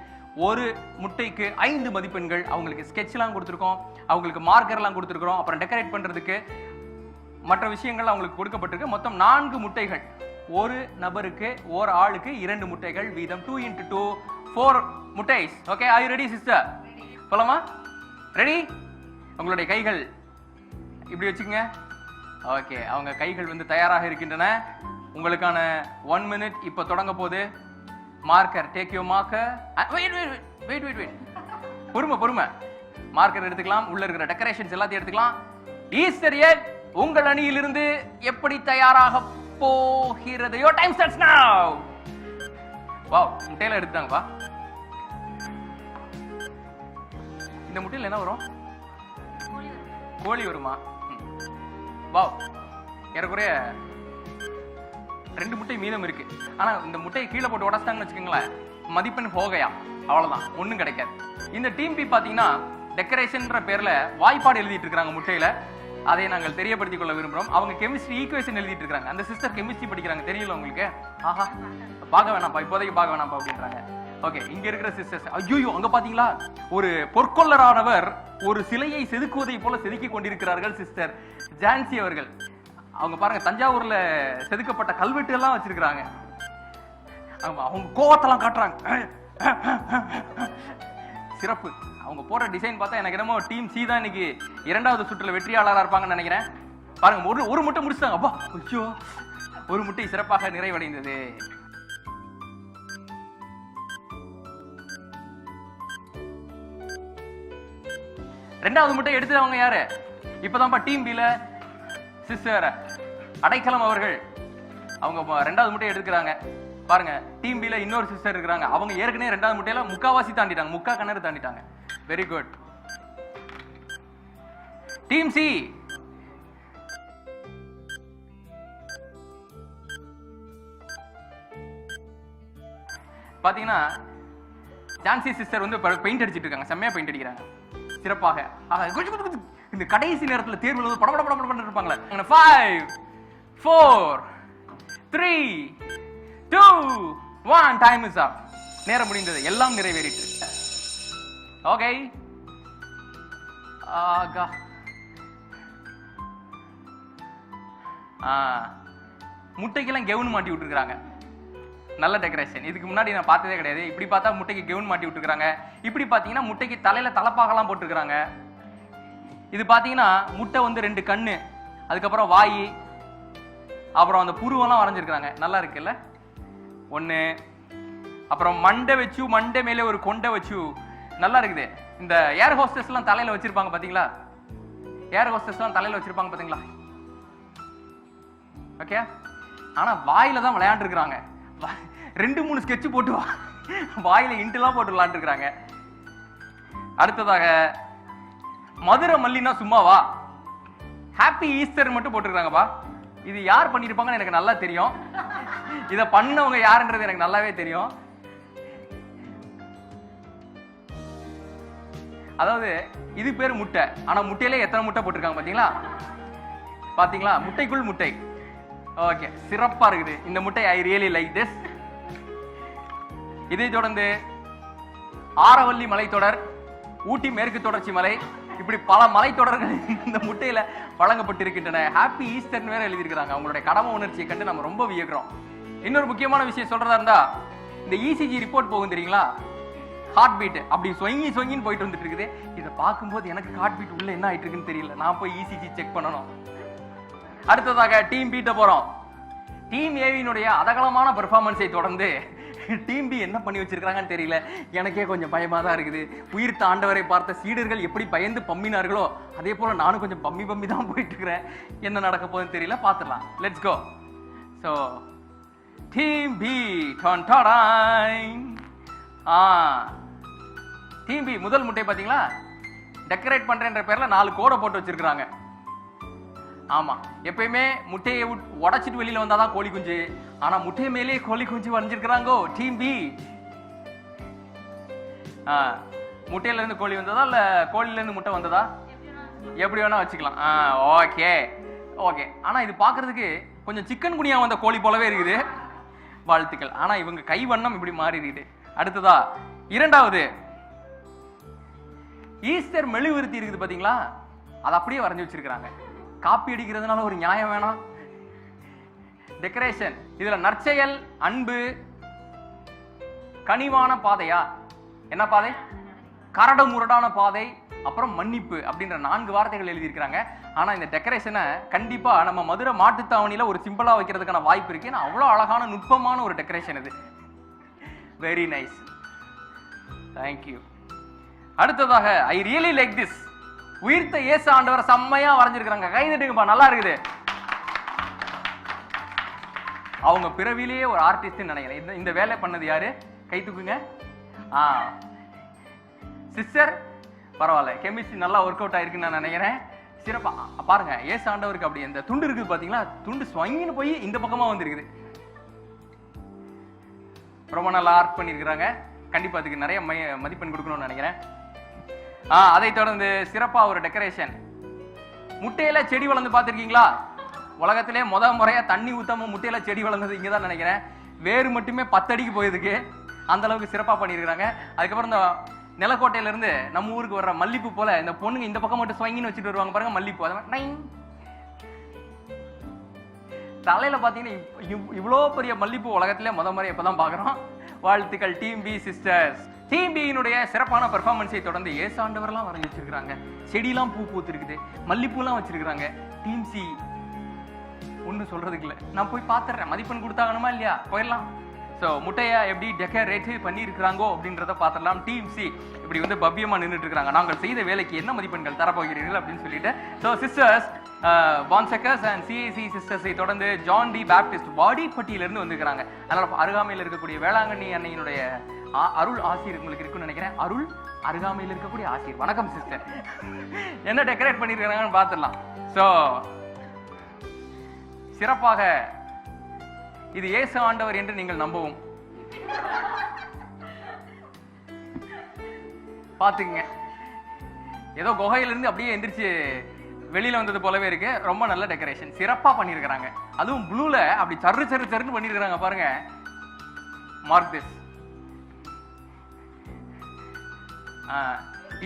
ஒரு முட்டைக்கு 5 மதிப்பெண்கள். அவங்களுக்கு ஸ்கெட்ச்லாம் கொடுத்துருக்கோம், அவங்களுக்கு மார்க்கர்லாம் கொடுத்துருக்கோம், அப்புறம் டெக்கரேட் பண்றதுக்கு மற்ற விஷயங்கள் அவங்களுக்கு கொடுக்கப்பட்டிருக்கு. மொத்தம் 4 முட்டைகள். ஒரு நபருக்கு ஒரு ஆளுக்கு 2 முட்டைகள் வீதம். 2 into 2 4 முட்டைஸ். Okay, are you ready sister? போலாமா? ரெடி? உங்களுடைய கைகள் இப்படி வச்சுக்கங்க. ஓகே, அவங்க கைகள் வந்து தயாராக இருக்கின்றன. உங்களுக்கான 1 minute இப்போ தொடங்க போகுது. Marker, take you marker. Wait. பொறுமை. மார்க்கர் எடுத்துக்கலாம், உள்ள இருக்கிற டெக்கரேஷன்ஸ் எல்லாத்தையும் எடுத்துக்கலாம். ஈஸ்டர் எக் உங்கள் அணியிலிருந்து எப்படி தயாராக போகிறது? Your time starts now. Wow, முட்டையில எடுத்துட்டாங்கப்பா. இந்த முட்டையில என்ன வரும்? கோழி வருமா? வாவ், ஏறக்குறைய 2 முட்டை மீதம் இருக்கு. ஆனா இந்த முட்டையை கீழே போட்டு உடச்சிட்டாங்கன்னு வச்சுக்கோங்களேன், மதிப்பெண் போகையா, அவ்வளவுதான், ஒண்ணும் கிடைக்காது. இந்த டீம் பி பாத்தீங்கன்னா டெக்கரேஷன்ன்ற பேர்ல வாய்ப்பாடு எழுதிட்டு இருக்காங்க முட்டையில. அதை நாங்கள் தெரியப்படுத்திக் கொள்ள விரும்புறோம். அவங்க கெமிஸ்ட்ரி ஈக்குவேஷன் எழுதிட்டு இருக்காங்க. அந்த சிஸ்டர் கெமிஸ்ட்ரி படிக்கிறாங்க, தெரியல உங்களுக்கு? ஆஹா, பார்க்க வேணாம்ப்பா, இப்போதைக்கு பார்க்க வேணாம்ப்பா அப்படின்றாங்க. ஓகே, இங்க இருக்கிற சிஸ்டர்ஸ், ஐயோ அங்க பாத்தீங்களா, ஒரு பொற்கொள்ளரானவர் ஒரு சிலையை செதுக்குவதை போல செதுக்கி கொண்டிருக்கிறார்கள் சிஸ்டர் ஜான்சி அவர்கள். அவங்க பாருங்க, தஞ்சாவூர்ல செதுக்கப்பட்ட கல்வெட்டு எல்லாம் வச்சிருக்காங்க. அவங்க கோவத்தெல்லாம் காட்டுறாங்க. சிறப்பு. அவங்க போற டிசைன் பார்த்தா எனக்கு என்னமோ டீம் சி தான் இன்னைக்கு 2வது சுற்றுல வெற்றியாளராக இருப்பாங்கன்னு நினைக்கிறேன். பாருங்க, ஒரு முட்டை முடிச்சிட்டாங்க. அப்பா, ஐயோ, ஒரு முட்டை சிறப்பாக நிறைவடைந்தது. ரெண்டாவது முட்டை எடுத்தவங்க யாரு? இப்பதான்ப்பா டீம் பில சிஸ்டர் அடைக்கலம் அவர்கள் அவங்க 2வது முட்டையை எடுக்கிறாங்க. பாருங்க, டீம் பில இன்னொரு சிஸ்டர் இருக்கிறாங்க. அவங்க ஏற்கனவே 2வது முட்டையில முக்காவாசி தாண்டிட்டாங்க, முக்கா கிணறு தாண்டிட்டாங்க. Very good. டீம் சி பாத்தீங்கன்னா ஜான்சி சிஸ்டர் வந்து பெயிண்ட் அடிச்சிட்டு இருக்காங்க, செம்மையா பெயிண்ட் அடிக்கிறாங்க சிறப்பாக. இந்த கடைசி நேரத்தில் தேர்வுல படபட இருப்பாங்களே. 5 4 3 2 1 டைம் இஸ் அப். நேரம் முடிந்தது, எல்லாம் நிறைவேறிட்டு. ஓகே, ஆகா, முட்டைக்கெல்லாம் கெவுன் மாட்டி விட்டுருக்காங்க. நல்ல டெக்கரேஷன், இதுக்கு முன்னாடி நான் பார்த்ததே கிடையாது. இப்படி பார்த்தா முட்டைக்கு கெவுன் மாட்டி விட்டுருக்காங்க. இப்படி பார்த்தீங்கன்னா முட்டைக்கு தலையில தலப்பாகலாம் போட்டுருக்காங்க. இது பார்த்தீங்கன்னா முட்டை வந்து 2 கண்ணு, அதுக்கப்புறம் வாய், அப்புறம் அந்த புருவெல்லாம் வரைஞ்சிருக்காங்க. நல்லா இருக்குல்ல? 1, அப்புறம் மண்டை வச்சு, மண்டை மேலே ஒரு கொண்டை வச்சு, நல்லா இருக்குது. இந்த ஏர் ஹோஸ்டஸ் எல்லாம் தலையில வச்சிருப்பாங்க பாத்தீங்களா? ஏர் ஹோஸ்டஸ் எல்லாம் தலையில வச்சிருப்பாங்க பாத்தீங்களா? ஓகே, ஆனா வாயில தான் விளையாண்டு இருக்காங்க. 2-3 ஸ்கெட்ச் போட்டு வாயில இன்ட்டுலாம் போட்டு விளையாண்டு இருக்காங்க. அடுத்ததாக மதுரை மல்லினா சும்மாவா, ஹாப்பி ஈஸ்டர் மட்டும் போட்டுருக்காங்கப்பா. இது யார் பண்ணிருப்பாங்கன்னு எனக்கு நல்லா தெரியும். இதை பண்ணவங்க யாருன்றது எனக்கு நல்லாவே தெரியும். அதாவது இது பேர் முட்டை, ஆனா முட்டையிலே எத்தனை முட்டை போட்டிருக்காங்க பாத்தீங்களா? பாத்தீங்களா, முட்டைக்குள் முட்டை. ஓகே, சிறப்பா இருக்குது இந்த முட்டை. I really like this. இதை தொடர்ந்து ஆரவல்லி மலைத்தொடர், ஊட்டி மேற்கு தொடர்ச்சி மலை, இப்படி பல மலைத்தொடர்கள் இந்த முட்டையில வழங்கப்பட்டிருக்கின்றன. ஹாப்பி ஈஸ்டர் வேற எழுதியிருக்கிறாங்க. அவங்களுடைய கடமை உணர்ச்சியை கண்டு நம்ம ரொம்ப வியக்கிறோம். இன்னொரு முக்கியமான விஷயம் சொல்றதா இருந்தா, இந்த இசிஜி ரிப்போர்ட் போகும் தெரியுங்களா, ஹார்ட் பீட் அப்படி சொங்கின்னு போயிட்டு வந்துட்டு இருக்குது. இதை பார்க்கும்போது எனக்கு ஹார்ட் பீட் உள்ள என்ன ஆயிட்டு இருக்குன்னு தெரியல. நான் போய் இசிஜி செக் பண்ணணும். அடுத்ததாக டீம் பீட்ட போறோம். டீம் ஏவினுடைய அதகலமான பெர்ஃபார்மன்ஸை தொடர்ந்து டீம் பி என்ன பண்ணி வச்சிருக்காங்கன்னு தெரியல. எனக்கே கொஞ்சம் பயமா தான் இருக்குது. உயிர் தாண்டவரை பார்த்த சீடர்கள் எப்படி பயந்து பம்மினார்களோ அதே போல நானும் கொஞ்சம் பம்மி தான் போயிட்டு இருக்கிறேன். என்ன நடக்க போகுதுன்னு தெரியல, பார்த்துடலாம். Let's go. So team B team B முதல் முட்டை பாத்தீங்களா, டெக்கரேட் பண்றேன்ற பேர்ல 4 கோடை போட்டு வச்சிருக்காங்க. ஆமா, எப்பயுமே முட்டையை உடைச்சிட்டு வெளியில வந்தாதான் கோழி குஞ்சு, ஆனா முட்டை மேலே கோழி குஞ்சு வரைஞ்சிருக்கிறாங்கோ டீம் பி. முட்டையில இருந்து கோழி வந்ததா இல்ல கோழில இருந்து முட்டை வந்ததா, எப்படி வேணா வச்சுக்கலாம். ஓகே, ஓகே, ஆனா இது பாக்குறதுக்கு கொஞ்சம் சிக்கன் குனியா வந்த கோழி போலவே இருக்குது. வாழ்த்துக்கள். ஆனா இவங்க கை வண்ணம் இப்படி மாறி இருக்குது. அடுத்ததா இரண்டாவது ஈஸ்டர் மெழுகுவர்த்தி இருக்குது பாத்தீங்களா, அதை அப்படியே வரைஞ்சி வச்சிருக்காங்க. காப்பி அடிக்கிறதுனால ஒரு நியாயம் வேணாம். டெக்கரேஷன் இதுல நற்செயல், அன்பு, கனிவான பாதையா, என்ன பாதை, கரடு முரடான பாதை, அப்புறம் மன்னிப்பு அப்படின்ற 4 வார்த்தைகள் எழுதியிருக்கிறாங்க. ஆனா இந்த டெக்கரேஷனை கண்டிப்பா நம்ம மதுரை மாட்டுத்தாவணியில ஒரு சிம்பிளா வைக்கிறதுக்கான வாய்ப்பு இருக்கு. ஏன்னா அவ்வளவு அழகான நுட்பமான ஒரு டெக்கரேஷன் இது. Very nice, thank you. அடுத்ததாக ஐ ரியலி லைக் திஸ். உயிர்த்த இயேசு ஆண்டவர் செம்மையா வரைஞ்சிருக்கிறாங்க. கை தட்டுங்கப்பா, நல்லா இருக்குது. அவங்க பிறவிலேயே ஒரு ஆர்டிஸ்ட் நினைக்கிறேன். இந்த வேலை பண்ணது யாரு, கை தூக்குங்க. சிஸ்டர் பரவாயில்ல, கெமிஸ்ட்ரி நல்லா ஒர்க் அவுட் ஆயிருக்குன்னு நான் நினைக்கிறேன். சிறப்பா பாருங்க, ஏசு ஆண்டவருக்கு அப்படி இந்த துண்டு இருக்குது பாத்தீங்களா, துண்டு ஸ்வங்கின்னு போய் இந்த பக்கமா வந்திருக்குது. ரொம்ப நல்லா ஆர்ட் பண்ணிருக்கிறாங்க. கண்டிப்பா அதுக்கு நிறைய மதிப்பெண் கொடுக்கணும்னு நினைக்கிறேன். அதை தொடர்ந்து சிறப்பா ஒரு டெக்கரேஷன். முட்டையில செடி வளர்ந்து பார்த்திருக்கீங்களா? உலகத்திலே முறையா தண்ணி ஊத்தாம முட்டையில செடி வளர்ந்தது இங்கதான் நினைக்கிறேன். வேறு மட்டுமே 10 அடிக்கு போயதுக்கு அந்த அளவுக்கு சிறப்பா பண்ணிருக்காங்க. அதுக்கப்புறம் இந்த நிலக்கோட்டையில இருந்து நம்ம ஊருக்கு வர்ற மல்லிப்பூ போல இந்த பொண்ணுங்க இந்த பக்கம் மட்டும் ஸ்வங்கின்னு வச்சுட்டு வருவாங்க பாருங்க, மல்லிப்பூ. அது தலையில பாத்தீங்கன்னா இவ்வளோ பெரிய மல்லிப்பூ உலகத்திலே முறை இப்பதான் பாக்குறோம். வாழ்த்துக்கள் டீம் பி சிஸ்டர்ஸ். டீம் பியினுடைய சிறப்பான பெர்ஃபார்மன்ஸை தொடர்ந்து ஏசு ஆண்டவர்லாம் வரைஞ்சி வச்சிருக்காங்க. செடியெல்லாம் பூ பூத்திருக்குது, மல்லிப்பூலாம் வச்சிருக்காங்க. டீம் சி ஒன்னும் சொல்றதுக்கு இல்லை, நான் போய் பாத்துறேன். மதிப்பெண் கொடுத்தாகணுமா இல்லையா, போயிடலாம். ஸோ முட்டையா எப்படி டெக்கரேட் பண்ணி இருக்கிறாங்கோ அப்படின்றத பார்த்துடலாம். டீம் சி இப்படி வந்து பவ்யமா நின்றுட்டு இருக்காங்க. நாங்கள் செய்த வேலைக்கு என்ன மதிப்பெண்கள் தரப்போகிறீர்கள் அப்படின்னு சொல்லிட்டு. ஸோ சிஸ்டர்ஸ் பான்செக்கர்ஸ் அண்ட் சிஐசி சிஸ்டர்ஸை தொடர்ந்து ஜான் டி பேப்டிஸ்ட் வாடிப்பட்டியிலிருந்து வந்துருக்கிறாங்க. அதனால அருகாமையில் இருக்கக்கூடிய வேளாங்கண்ணி அன்னையினுடைய அருள் ஆசிரியர் உங்களுக்கு இருக்குன்னு நினைக்கிறேன். அருள் அருகாமையில் இருக்கக்கூடிய ஆசிரியர், வணக்கம் சிஸ்டர். என்ன டெக்கரேட் பண்ணிருக்காங்கன்னு பார்த்துடலாம். ஸோ சிறப்பாக இது இயேசு ஆண்டவர் என்று நீங்கள் நம்பவும். பாத்துங்க, ஏதோ குகையிலிருந்து அப்படியே எந்திரிச்சு வெளியில வந்தது போலவே இருக்கு. ரொம்ப நல்ல டெக்கரேஷன், சிறப்பா பண்ணிருக்காங்க. அதுவும் ப்ளூல அப்படி சரு சரு சருன்னு பண்ணிருக்காங்க பாருங்க. Mark this.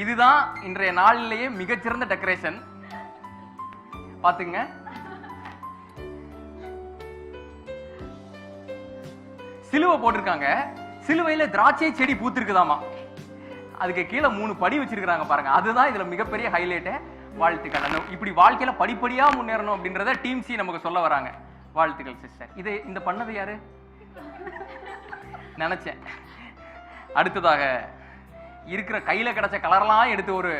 இதுதான் இன்றைய நாளிலேயே மிகச்சிறந்த டெக்கரேஷன். பாத்துங்க, சிலுவை போட்டிருக்காங்க. சிலுவையில திராட்சை செடி பூத்திருக்குதாமா. அதுக்கு கீழே 3 படி வச்சிருக்காங்க பாருங்க. அதுதான் இதுல மிகப்பெரிய ஹைலைட். வாழ்த்துக்கள். இப்படி வாழ்க்கையில படிப்படியா முன்னேறணும் அப்படின்றத டீம் சி நமக்கு சொல்ல வராங்க. வாழ்த்துக்கள் சிஸ்டர். இது இந்த பண்ணது யாரு நினைச்சேன். அடுத்ததாக இருக்கிற கையில கிடைச்ச கலர்லாம் எடுத்து ஒரு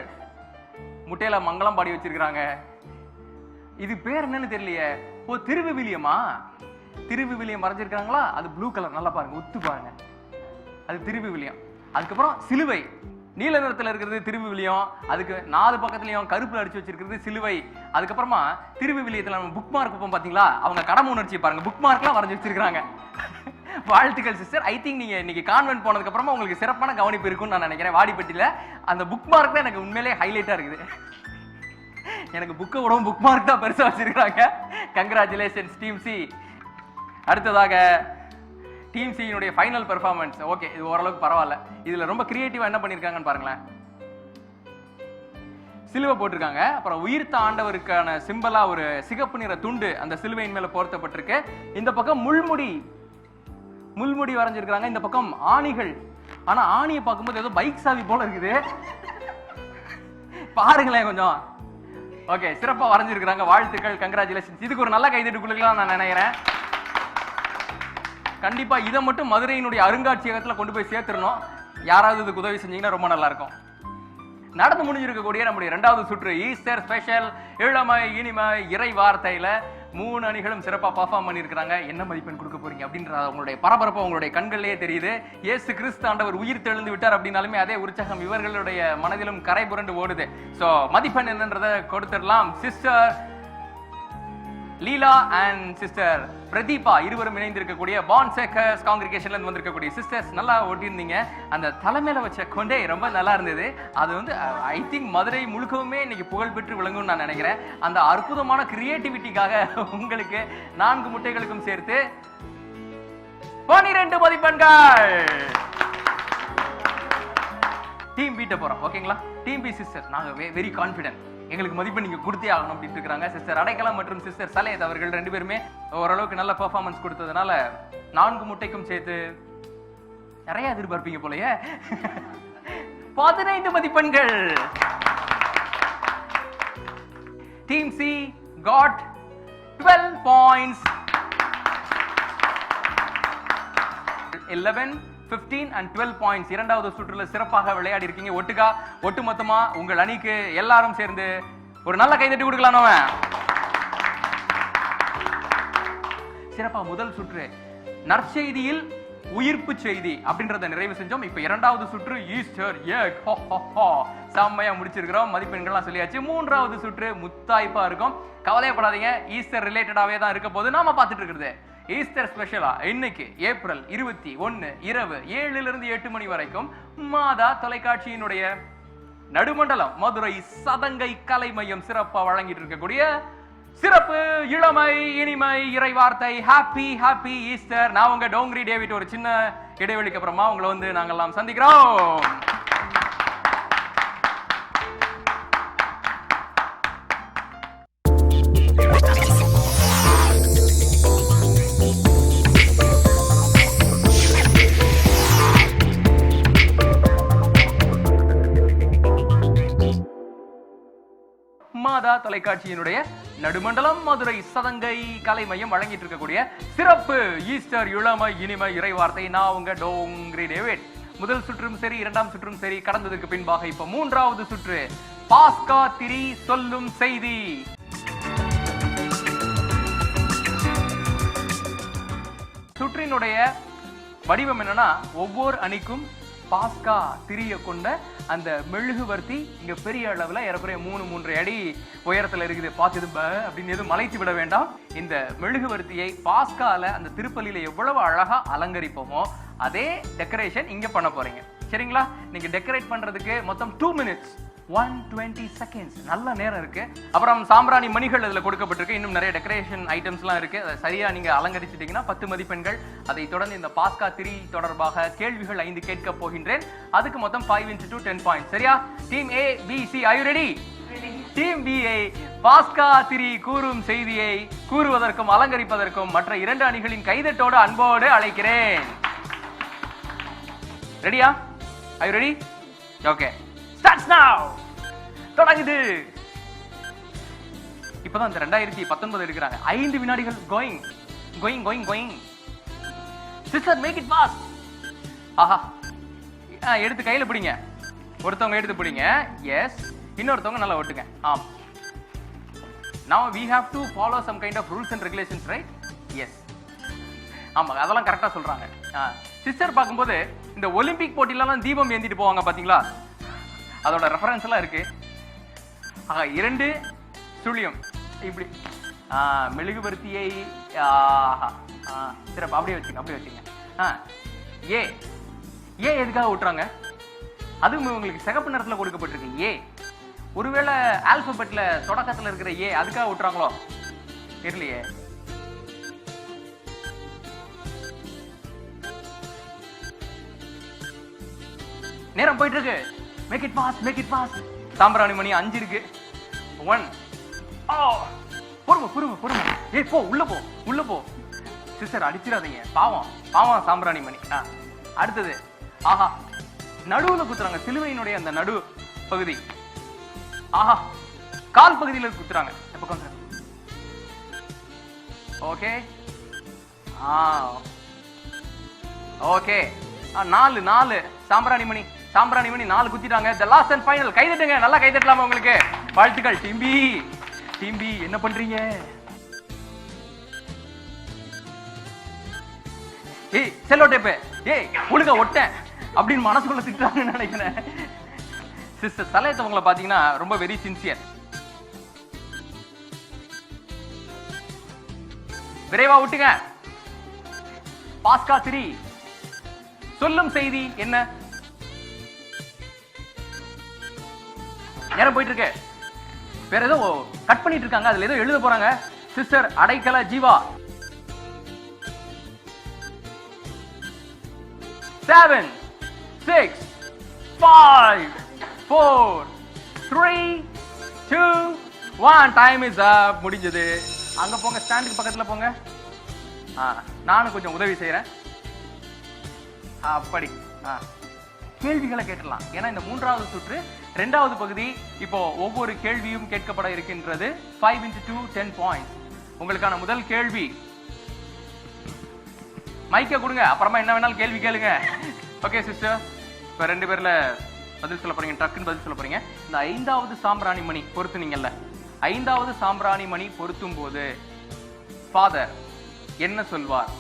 முட்டையில மங்களம் பாடி வச்சிருக்காங்க. இது பேர் என்னன்னு தெரியலையே. ஓ, திருவிவிலியமா? திருவிவிலியம் வரைஞ்சிருக்காங்களா? அது ப்ளூ கலர், நல்லா பாருங்க, ஒத்து பாருங்க, அது திருவிவிலியம். அதுக்கப்புறம் சிலுவை நீல நிறத்துல இருக்கிறது திருவிவிலியம். அதுக்கு 4 பக்கத்துலயும் கருப்புல அடிச்சு வச்சிருக்கிறது சிலுவை. அதுக்கப்புறமா திருவிவிலியத்துல நம்ம புக் மார்க் வைப்போம் பாத்தீங்களா, அவங்க கடமை உணர்ச்சி பாருங்க, புக் மார்க்லாம் வரைஞ்சி வச்சிருக்காங்க. வாழ்த்துக்கள் சிஸ்டர். ஐ திங்க் நீங்க இன்னைக்கு கான்வென்ட் போனதுக்கு அப்புறமா உங்களுக்கு சிறப்பான கவனிப்பு இருக்கும்னு நான் நினைக்கிறேன். வாடிப்பட்டியில அந்த புக் மார்க் தான் எனக்கு உண்மையிலே ஹைலைட்டா இருக்குது. எனக்கு புக்கை விட புக் மார்க் தான் பெருசா வச்சிருக்காங்க. Congratulations team C. அடுத்ததாக டீம் சியினுடைய ஃபைனல் பெர்ஃபார்மன்ஸ். ஓகே, இது ஓரளவுக்கு பரவாயில்ல. இதுல ரொம்ப கிரியேட்டிவா என்ன பண்ணிருக்காங்கன்னு பாருங்களேன். சிலுவை போட்டிருக்காங்க. அப்புறம் உயிர்த்த ஆண்டவருக்கான சிம்பலா ஒரு சிகப்பு நிற துண்டு அந்த சிலுவையின் மேல போர்த்தப்பட்டிருக்கு. இந்த பக்கம் முள்முடி வரைஞ்சிருக்காங்க. இந்த பக்கம் ஆணிகள். ஆனா ஆணியை பார்க்கும்போது ஏதோ பைக் சாவி போல இருக்குது. பாருங்களேன் கொஞ்சம். ஓகே, சிறப்பா வரைஞ்சிருக்காங்க. வாழ்த்துக்கள், கங்க்ராச்சுலேஷன்ஸ். இதுக்கு ஒரு நல்ல கைதட்டு கொடுக்கலாம் நான் நினைக்கிறேன். கண்டிப்பா இதை மட்டும் மதுரையினுடைய அருங்காட்சியகத்துல கொண்டு போய் சேர்த்துடணும். யாராவது இதுக்கு உதவி செஞ்சீங்கன்னா ரொம்ப நல்லா இருக்கும். நடந்து முடிஞ்சிருக்கக்கூடிய நம்முடைய 2வது சுற்று ஈஸ்டர் ஸ்பெஷல் இளமை இனிமை இறை வார்த்தையில 3 அணிகளும் சிறப்பா பர்ஃபார்ம் பண்ணியிருக்காங்க. என்ன மதிப்பெண் கொடுக்க போறீங்க அப்படின்ற உங்களுடைய பரபரப்பு உங்களுடைய கண்களிலேயே தெரியுது. இயேசு கிறிஸ்து ஆண்டவர் உயிர் தெழுந்து விட்டார் அப்படின்னாலுமே அதே உற்சாகம் இவர்களுடைய மனதிலும் கரை புரண்டு ஓடுது. சோ மதிப்பெண் என்னன்றதை கொடுத்துடலாம். Sister Leela and sister Pratibha இருவரும் இணைந்திருக்கக்கூடிய பான் சேக்கர்ஸ் காங்கிரிகேஷன்ல இருந்து வந்திருக்கக்கூடிய சிஸ்டர்ஸ் நல்லா ஓட்டியிருந்தீங்க. அந்த தலைமையில வச்ச கொண்டே ரொம்ப நல்லா இருந்தது. அது வந்து ஐ திங்க் மதுரை முழுக்கவுமே இன்னைக்கு புகழ் பெற்று விளங்கும்னு நான் நினைக்கிறேன். அந்த அற்புதமான கிரியேட்டிவிட்டிக்காக உங்களுக்கு 4 முட்டைகளுக்கும் சேர்த்து 12 மதிப்பெண்கள். டீம் பீட்ட போறோம், ஓகேங்களா? டீம் பி சிஸ்டர் நாங்க வெரி கான்ஃபிடென்ட், எங்களுக்கு மதிப்பெண் நீங்க கொடுத்தே ஆகணும் அப்படின்னு இருக்காங்க. சிஸ்டர் அடைக்கலம் மற்றும் சிஸ்டர் சலேத் அவர்கள் 2 பேருமே ஓரளவுக்கு நல்ல பெர்ஃபார்மன்ஸ் கொடுத்ததுனால 4 முட்டைக்கும் சேர்த்து நிறைய எதிர்பார்ப்பீங்க போலயே 15 மதிப்பெண்கள். Team C got 12 points. 11, 15 and 12 points. இரண்டாவது சுற்றுல சிறப்பாக விளையாடி இருக்கீங்க. ஒட்டுமொத்தமா உங்கள் அணிக்கு எல்லாரும் சேர்ந்து ஒரு நல்ல கைதட்டி கொடுக்கலாம். நாம சிறப்பா முதல் சுற்று நற்செய்தியில் உயிர்ப்பு செய்தி அப்படின்றத நிறைவு செஞ்சோம். இப்ப இரண்டாவது சுற்று ஈஸ்டர் எக் செம்மையா முடிச்சிருக்கிறோம். மதிப்பெண்கள்லாம் சொல்லியாச்சு. மூன்றாவது சுற்று முத்தாய்ப்பா இருக்கும். கவலையப்படாதீங்க, ஈஸ்டர் ரிலேட்டடாவே தான் இருக்க போது. நாம பார்த்துட்டு இருக்கிறது ஈஸ்டர் ஸ்பெஷலா இன்னைக்கு ஏப்ரல் 21 இரவு 7 to 8 மணி வரைக்கும் மாதா தொலைக்காட்சியினுடைய நடுமண்டலம் மதுரை சதங்கை கலை மையம் சிறப்பா வழங்கிட்டு இருக்கக்கூடிய சிறப்பு இளமை இனிமை இறைவார்த்தை ஹாப்பி ஹாப்பி ஈஸ்டர். நான் உங்க டோங்கிரி டேவிட் ஒரு சின்ன இடைவெளிக்கு அப்புறமா உங்களை வந்து நாங்கெல்லாம் சந்திக்கிறோம். மாதா தொலைக்காட்சியினுடைய நடுமண்டலம் மதுரை சதங்கை கலை மையம் வழங்கிட்டு இருக்கக்கூடிய சிறப்பு ஈஸ்டர் இளமை இனிமை இறைவார்த்தை. நான் உங்க டோங்கிரி டேவிட். முதல் சுற்றும் சரி, இரண்டாம் சுற்றும் சரி கடந்ததுக்கு பின்பாக இப்ப மூன்றாவது சுற்று பாஸ்கா திரி சொல்லும் செய்தி. சுற்றினுடைய வடிவம் என்னன்னா, ஒவ்வொரு அணிக்கும் பாஸ்கா திரிய கொண்ட அந்த மெழுகுவர்த்தி இங்க பெரிய அளவுல ஏறக்குறைய 3 அடி உயரத்துல இருக்குது. பார்த்து அப்படின்னு எதுவும் மலைத்து விட வேண்டாம். இந்த மெழுகுவர்த்தியை பாஸ்கால அந்த திருப்பலியில எவ்வளவு அழகா அலங்கரிப்போமோ அதே டெக்கரேஷன் இங்க பண்ண போறீங்க. சரிங்களா? நீங்க டெக்கரேட் பண்றதுக்கு மொத்தம் 2 minutes 120 seconds நல்ல நேரம் இருக்கு. அப்புறம் சாம்பிராணி மணிகள் இதுல கொடுக்கப்பட்டிருக்கு. இன்னும் நிறைய டெக்கரேஷன் ஐட்டம்ஸ் எல்லாம் இருக்கு. அதை சரியா நீங்க அலங்கரிச்சிட்டீங்கன்னா 10 மதிப்பெண்கள். அதை தொடர்ந்து இந்த பாஸ்கா திரி தொடர்பாக கேள்விகள் 5 கேட்க போகின்றேன். அதுக்கு மொத்தம் 5 into 10 points. சரியா? Team A B C are you ready? Team B ஐ பாஸ்கா திரி கூறும் செய்தியை கூறுவதற்கும் அலங்கரிப்பதற்கும் மற்ற 2 அணிகளின் கைதட்டோடு அன்போடு அழைக்கிறேன். ரெடியா? are you ready? okay. Starts now. தொடங்குது. இப்பதான் இந்த 2019 எடுக்கிறாங்க. 5 வினாடிகள் going. Sister make it fast. ஆஹா, எடுத்து கையில பிடிங்க. ஒருத்தவங்க எடுத்து பிடிங்க. எஸ், இன்னொருத்தவங்க நல்லா ஓட்டுங்க. ஆம். Now we have to follow some kind of rules and regulations, right? Yes. ஆமா, அதெல்லாம் கரெக்டா சொல்றாங்க. சிஸ்டர் பார்க்கும்போது இந்த ஒலிம்பிக் போட்டியிலலாம் தீபம் ஏந்திட்டு போவாங்க பாத்தீங்களா? அதோட ரெஃபரன்ஸ் எல்லாம் இருக்கு. 2 சுழியம் இப்படி மெழுகுவர்த்தியை சிறப்பு அப்படியே வச்சுங்க. ஏ எதுக்காக விட்டுறாங்க? அதுவும் உங்களுக்கு சிகப்பு நிறத்துல கொடுக்கப்பட்டிருக்கு. ஏ ஒருவேளை ஆல்பபெட்ல தொடக்கத்துல இருக்கிற ஏ அதுக்காக விட்டுறாங்களோ தெரியலையே. நேரம் போயிட்டு இருக்கு. Make it fast. சாம்பிராணி மணி 5 இருக்கு. 1 பொறுமை. ஏய் போ, உள்ள போ. சிஸ்டர் அடிச்சிடாதீங்க, பாவம் சாம்பிராணி மணி. அடுத்தது ஆஹா, நடுவுல குத்துறாங்க. சிலுவையினுடைய அந்த நடு பகுதி. ஆஹா, கால் பகுதியில குத்துறாங்க. எப்ப கொஞ்சம் ஓகே. ஓகே 4 சாம்பிராணி மணி 4 குத்திட்டாங்க. The last and final. கைதட்டுங்க, நல்லா கைதட்டலாமா உங்களுக்கு? வாழ்த்துக்கள் டீம் பி என்ன பண்றீங்க? ஏய் செல்லோ டேப், ஏய் ஒழுங்கா ஒட்டேன் அப்படின்னு மனசுக்குள்ள திட்டுறாங்கன்னு நினைக்கிறேன். சிஸ்டர் சலேத் அவங்கள பாத்தீங்கன்னா ரொம்ப வெரி சின்சியர். விரைவா விட்டுங்க. பாஸ்கா 3 சொல்லும் செய்தி என்ன? நேரம் போயிட்டு இருக்கு. வேற ஏதோ கட் பண்ணிட்டு இருக்காங்க, அதுல ஏதோ எழுத போறாங்க. Sister Adaikala Jeeva 7 6 5 4 3 2 1 time is up. முடிஞ்சது. அங்க போங்க, ஸ்டாண்டுக்கு பக்கத்துல போங்க. நானும் கொஞ்சம் உதவி செய்யறேன். அப்படி கேள்விகளை கேட்டலாம். ஏன்னா இந்த மூன்றாவது சுற்று இரண்டாவது பகுதி. இப்போ ஒவ்வொரு கேள்வியும் கேட்கப்பட இருக்கின்றது. 5 into 2 10 points. உங்களுக்கான முதல் கேள்வி, மைக்க கொடுங்க, அப்புறமா என்ன வேணாலும் கேள்வி கேளுங்க. ஓகே சிஸ்டர், இப்போ 2 பேர்ல பதில் சொல்ல போறீங்க, டக்குன்னு பதில் சொல்ல போறீங்க. இந்த 5வது சாம்பிராணி மணி பொருத்துனீங்கல்ல, 5வது சாம்பிராணி மணி பொருத்தும் போது ஃபாதர் என்ன சொல்வார்?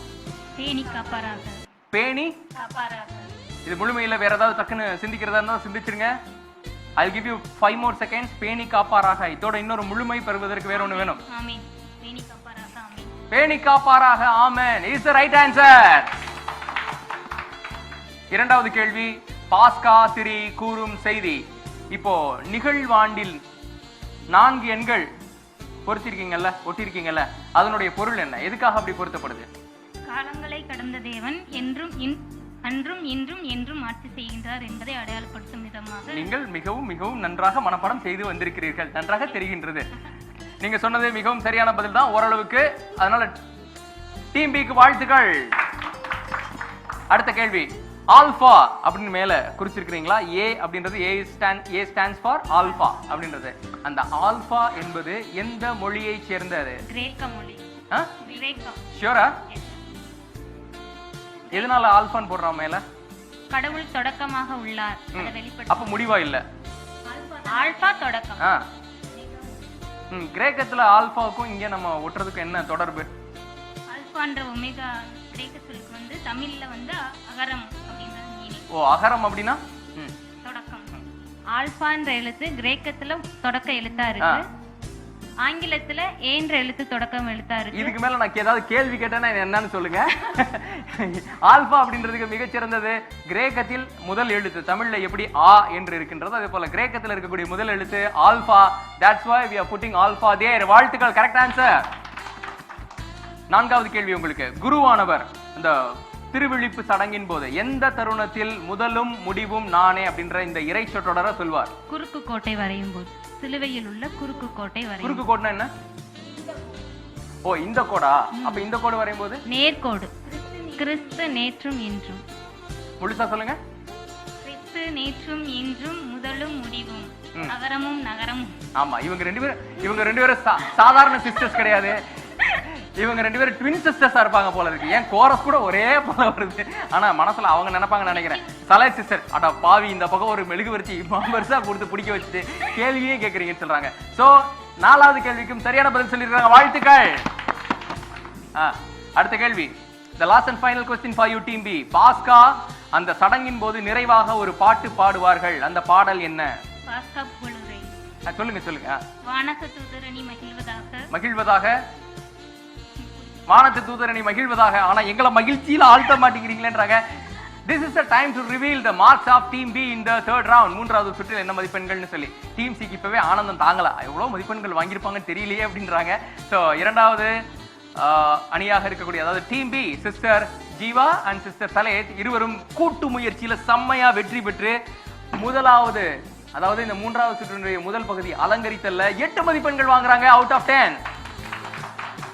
பேணி காப்பாராக. பேணி காப்பாராக. இது முழுமையில வேற ஏதாவது டக்குன்னு சிந்திக்கிறதா இருந்தா சிந்திச்சிருங்க. I'll give you 5 more seconds. பேணி காப்பாராக. இதோட இன்னொரு முழுமை பெறுவதற்கு வேற ஒண்ணு வேணும். ஆமென். பேணி காப்பாராக. ஆமென். பேணி காப்பாராக. ஆமென் is the right answer. இரண்டாவது கேள்வி, பாஸ்கா 3 கூறும் செய்தி. இப்போ நிகழ்வாண்டில் 4 எண்கள் பொருத்திருக்கீங்கல்ல, ஒட்டிருக்கீங்கல்ல, அதனுடைய பொருள் என்ன? எதுக்காக அப்படி பொருத்தப்படுது? காலங்களை கடந்த தேவன் என்றும் அன்றும் இன்றும் என்றும் ஆட்சி செய்கின்றார் என்பதை அடையாளப்படுத்தும் விதமாக நீங்கள் மிகவும் மிகவும் நன்றாக மனப்பாடம் செய்து வந்திருக்கிறீர்கள். நன்றாக தெரிகின்றது. நீங்க சொன்னது மிகவும் சரியான பதில் தான் ஓரளவுக்கு. அதனால டீம் பிக்கு வாழ்த்துக்கள். அடுத்த கேள்வி, ஆல்பா அப்படின்னு மேல குறிச்சிருக்கீங்களா? ஏ அப்படின்றது ஏ ஸ்டாண்ட்ஸ் ஃபார் ஆல்பா அப்படின்றது. அந்த ஆல்பா என்பது எந்த மொழியை சேர்ந்தது? கிரேக்க மொழி. கிரேக்கம். ஷூரா? எதனால ஆல்பான்னு போடுறோம் மேல? கடவுள் தொடக்கமாக உள்ளார். அதை வெளிப்படுத்த. அப்ப முடிவா இல்ல. ஆல்பா தொடக்கம். கிரேக்கத்துல ஆல்பாவுக்கும் இங்க நம்ம ஒட்டுறதுக்கு என்ன தொடர்பு? ஆல்பான்ற ஒமேகா கிரேக்க சொல்லுக்கு வந்து தமிழ்ல வந்து அகரம் அப்படின்ற மீனிங். ஓ, அகரம் அப்படினா தொடக்கம். ஆல்பான்ற எழுத்து கிரேக்கத்துல தொடக்க எழுத்தா இருக்கு. ஆங்கிலத்துல ஏன்ற எழுத்து தொடக்கம் எழுத்தா இருக்கு. இதுக்கு மேல நான் ஏதாவது கேள்வி கேட்டேன்னா என்னன்னு சொல்லுங்க. ஆல்பா அப்படின்றதுக்கு மிகச்சிறந்தது கிரேக்கத்தில் முதல் எழுத்து. தமிழ்ல எப்படி ஆ என்று இருக்கின்றது, அதே போல கிரேக்கத்தில் இருக்கக்கூடிய முதல் எழுத்து alpha. That's why we are putting alpha there. வாழ்த்துக்கள், கரெக்ட் ஆன்சர். நான்காவது கேள்வி உங்களுக்கு, குருவானவர் இந்த திருவிழிப்பு சடங்கின் போது எந்த தருணத்தில் முதலும் முடிவும் நானே அப்படின்ற இந்த இறை சொற்றொடரை சொல்வார்? குறுக்கு கோட்டை வரையும் போது. சிலுவையில் உள்ள குறுக்கு கோட்டை வரையும். குறுக்கு கோட்னா என்ன? ஓ, இந்த கோடா? அப்ப இந்த கோடு வரையும் போது நேர்கோடு. கிறிஸ்து நேற்றும் இன்றும். முழுசா சொல்லுங்க. கிறிஸ்து நேற்றும் இன்றும் முதலும் முடிவும் அகரமும் நகரமும். ஆமா, இவங்க ரெண்டு பேரும் சாதாரண சிஸ்டர்ஸ் கிடையாது. இவங்க 2 பேரும் ட்வின் சிஸ்டர்ஸா இருப்பாங்க போல இருக்கு. ஏன் கோரஸ் கூட ஒரே போல வருது. ஆனா மனசுல அவங்க நினைப்பாங்க நினைக்கிறேன், சலை சிஸ்டர் அட பாவி, இந்த பக்கம் ஒரு மெழுகுவர்த்தி பெருசா கொடுத்து பிடிக்க வச்சுட்டு கேள்வியே கேட்கறீங்கன்னு சொல்றாங்க. சோ 4வது கேள்விக்கும் சரியான பதில் சொல்லிருக்காங்க. வாழ்த்துக்கள். அடுத்த கேள்வி, the last and final question for you team B. பாஸ்கா அந்த சடங்கின் போது நிறைவாக ஒரு பாட்டு பாடுவார்கள். அந்த பாடல் என்ன? பாஸ்கா புகழுரை. சொல்லுங்க. வானக தூதரணி மகிழ்வதாக. மகிழ்வதாக. வானத்து தூதரணி மகிழ்வதாக. ஆனா எங்களை மகிழ்ச்சியில ஆழ்த்த மாட்டேங்கிறீங்களேன்றாங்க. This is the time to reveal the marks of team B in the third round. மூன்றாவது சுற்றில் என்ன மதிப்பெண்கள்னு சொல்லி டீம் சிக்கு இப்பவே ஆனந்தம் தாங்கல. எவ்வளவு மதிப்பெண்கள் வாங்கியிருப்பாங்கன்னு தெரியலையே அப்படின்றாங்க. ஸோ இரண்டாவது அணியாக இருக்கக்கூடிய, அதாவது team B, sister Jeeva and sister Saleth இருவரும் கூட்டு முயற்சியில செம்மையா வெற்றி பெற்று முதலாவது, அதாவது இந்த மூன்றாவது சுற்றினுடைய முதல் பகுதி அலங்கரித்தல்ல 8 மதிப்பெண்கள் வாங்குறாங்க அவுட் ஆஃப் 10.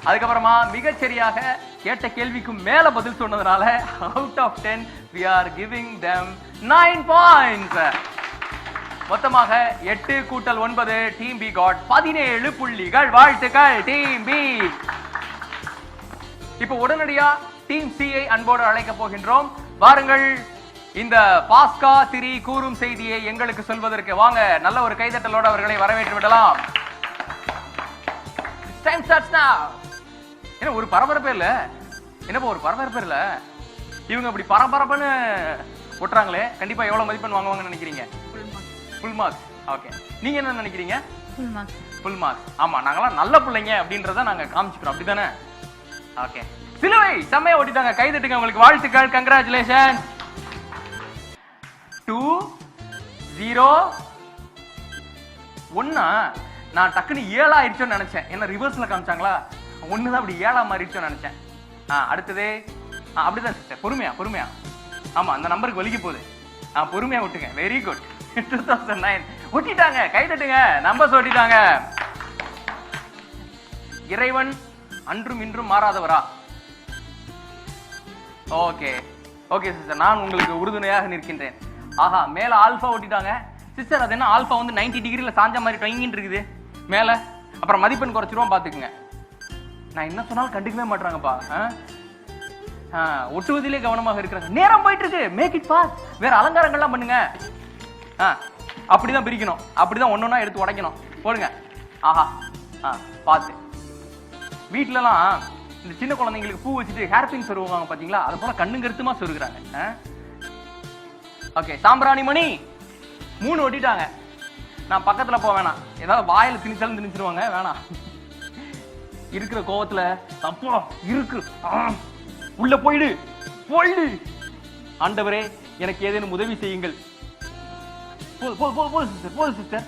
அதுக்கப்புறமா மிகச்சரியாக கேட்ட கேள்விக்கும் மேல பதில் சொன்னதுனால out of 10 we are giving them 9 points. மொத்தமாக 8 கூட்டல் 9 டீம் பி got 17 புள்ளிகள். வாழ்த்துக்கள் டீம் பி. இப்போ உடனடியா டீம் சி ஐ அன்போடு அழைக்க போகின்றோம். வாருங்கள், இந்த பாஸ்கா 3 கூறும் செய்தியை எங்களுக்கு சொல்வதற்கு வாங்க. நல்ல ஒரு கைதட்டலோடு அவர்களை வரவேற்று விடலாம். Time starts now. என்ன ஒரு பரபரப்பே இல்ல? என்னப்பா ஒரு பரபரப்பே இல்ல? இவங்க அப்படி பரபரப்புன்னு ஒட்டுறாங்களே, கண்டிப்பா எவ்வளவு மதிப்பெண் வாங்குவாங்கன்னு நினைக்கிறீங்க? Full marks. ஓகே, நீங்க என்ன நினைக்கிறீங்க? Full marks. Full marks. ஆமா, நாங்களாம் நல்ல பிள்ளைங்க அப்படின்றத நாங்க காமிச்சுக்கிறோம், அப்படிதானே? ஓகே, சிலுவை செம்மையா ஓட்டிட்டாங்க. கை தட்டுங்க, உங்களுக்கு வாழ்த்துக்கள். கங்க்ராச்சுலேஷன். 2-0 ஒன்னா நான் டக்குன்னு 7 ஆயிடுச்சோன்னு நினைச்சேன். என்ன ரிவர்ஸ்ல காமிச்சாங்களா, ஒண்ணுதான் அப்படி 7 மாறிடுச்சோன்னு நினைச்சேன். அடுத்தது அப்படிதான் சிஸ்டர், பொறுமையா பொறுமையா. ஆமா, அந்த நம்பருக்கு வலிக்க போகுது. பொறுமையா விட்டுங்க. Very good. 2009 ஒட்டிட்டாங்க. கை தட்டுங்க, நம்பர்ஸ் ஒட்டிட்டாங்க. இறைவன் அன்றும் இன்றும் மாறாதவரா? ஓகே ஓகே சிஸ்டர், நான் உங்களுக்கு உறுதுணையாக நிற்கின்றேன். ஆஹா, மேல ஆல்பா ஓட்டிட்டாங்க சிஸ்டர். அது என்ன ஆல்பா வந்து 90 டிகிரில சாஞ்ச மாதிரி டொங்கின்னு இருக்குது மேல. அப்புறம் மதிப்பெண் குறைச்சிருவோம் பாத்துக்குங்க. நான் என்ன சொன்னாலும் கண்டுக்கவே மாட்டாங்கப்பா. ஒட்டுவதிலே கவனமாக இருக்கிறாங்க. நேரம் போயிட்டு இருக்கு, மேக் இட் ஃபாஸ்ட். வேற அலங்காரங்கள்லாம் பண்ணுங்க. அப்படிதான் பிரிக்கணும், அப்படிதான் ஒன்னொன்னா எடுத்து உடைக்கணும். போடுங்க. ஆஹா, பார்த்து. வீட்டுலலாம் இந்த சின்ன குழந்தைங்களுக்கு பூ வச்சுட்டு ஹேர் பின் சொருவாங்க பாத்தீங்களா, அது போல கண்ணு கருத்துமா சொருகுறாங்க. ஓகே, சாம்பிராணி மணி 3 ஒட்டிட்டாங்க. நான் பக்கத்துல போக வேணாம், ஏதாவது வாயில திணிச்சாலும் திணிச்சிருவாங்க. வேணாம், இருக்கிற கோவத்துல தப்பா இருக்கு, உள்ள போயிடு போயிடு. ஆண்டவரே, எனக்கு ஏதேனும் உதவி செய்யுங்கள். போது sister.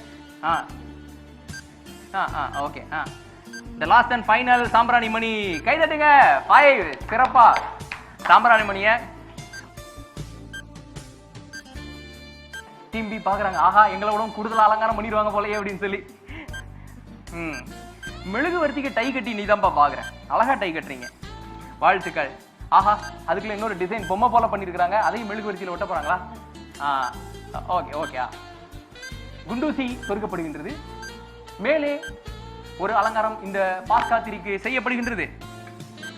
Okay, the last and final சாம்பிராணி மணி. கை தட்டுங்க. 5 சிறப்பா சாம்பிராணி மணிய டீம் பி பாக்குறாங்க. ஆஹா, எங்களை விட கூடுதல் அலங்காரம் பண்ணிடுவாங்க போலயே அப்படின்னு சொல்லி. மெழுகுவர்த்திக்கு டை கட்டி நீதான்ப்பா பாக்குறேன். அழகா டை கட்டுறீங்க, வாழ்த்துக்கள். ஆஹா, அதுக்குள்ள இன்னொரு டிசைன் பொம்மை போல பண்ணிருக்காங்க. அதையும் மெழுகுவர்த்தியில ஒட்ட போறாங்களா? Okay okay. குண்டூசி சொருக்கப்படுகின்றது. மேலே ஒரு அலங்காரம் இந்த பாஸ்கா திரிக்கு செய்யப்படுகின்றது.